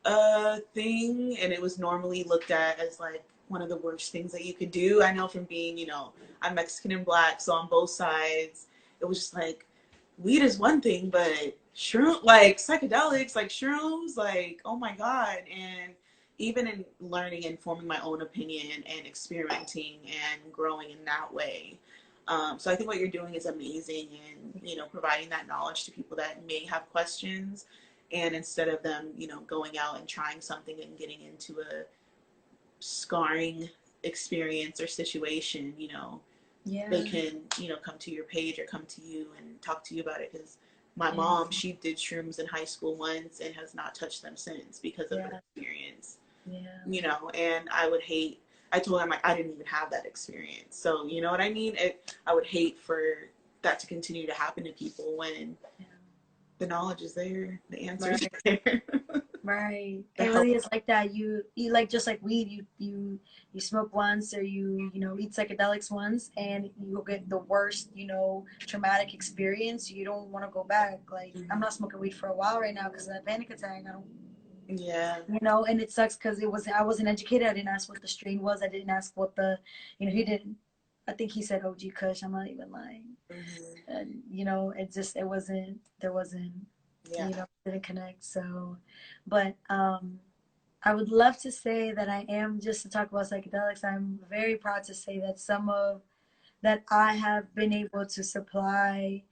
a thing. And it was normally looked at as like one of the worst things that you could do. I know from being, I'm Mexican and Black, so on both sides, it was just like, weed is one thing, but shroom, like psychedelics, like shrooms, like, oh my God. And even in learning and forming my own opinion and experimenting and growing in that way. So I think what you're doing is amazing and, providing that knowledge to people that may have questions. And instead of them, going out and trying something and getting into a scarring experience or situation, Yeah. they can, come to your page or come to you and talk to you about it. Because my Yeah. mom, she did shrooms in high school once and has not touched them since because of her experience. Yeah. And I would hate, I told her, I'm like, I didn't even have that experience. So, you know what I mean? I would hate for that to continue to happen to people when Yeah. the knowledge is there, the answers Right. are there. Right. The It help. really is like that. You like just like weed, you smoke once or eat psychedelics once and you'll get the worst, traumatic experience. You don't want to go back. Like I'm Mm-hmm. not smoking weed for a while right now because of that panic attack. I don't Yeah. and it sucks because I wasn't educated. I didn't ask what the strain was. I didn't ask what the he didn't I think he said OG Kush. I'm not even lying. Mm-hmm. And it wasn't there wasn't Yeah. didn't connect. So but I would love to say that I am just to talk about psychedelics. I'm very proud to say that that I have been able to supply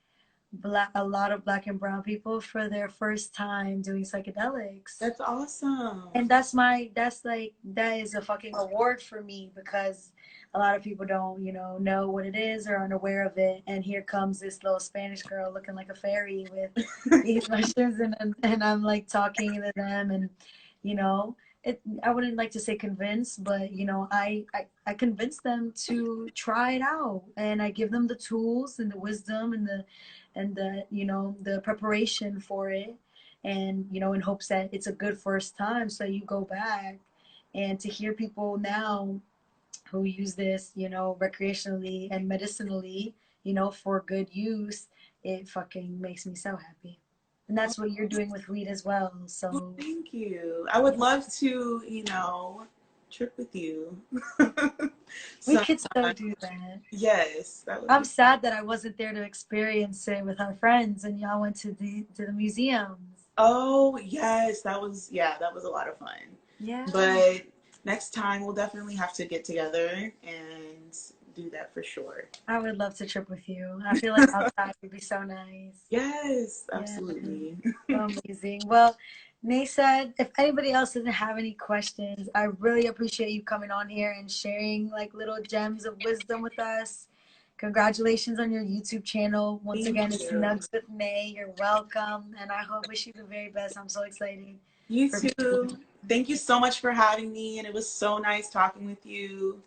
a lot of black and brown people for their first time doing psychedelics. That's awesome. And that is a fucking award for me because a lot of people don't, know what it is or aren't aware of it. And here comes this little Spanish girl looking like a fairy with these mushrooms and I'm like talking to them and, you know, I wouldn't like to say convince, but you know, I convince them to try it out, and I give them the tools and the wisdom and the you know the preparation for it, and you know in hopes that it's a good first time, so you go back. And to hear people now who use this, you know, recreationally and medicinally, you know, for good use, it fucking makes me so happy. And that's what you're doing with weed as well. Well, So thank you. I would love to, trip with you. we So, could still do that. yes, that would I'm be. sad that I wasn't there to experience it with our friends and y'all went to the museums. Oh, yes, that was a lot of fun. Yeah. But next time we'll definitely have to get together and do that for sure. I would love to trip with you. I feel like outside would be so nice. Yes, Yeah. absolutely. Amazing. Well, Nasa, if anybody else doesn't have any questions, I really appreciate you coming on here and sharing like little gems of wisdom with us. Congratulations on your YouTube channel. Once Thank again, it's you. Nugs with Nay. You're welcome. And I hope wish you the very best. I'm so excited You for too. Thank you so much for having me, and it was so nice talking with you.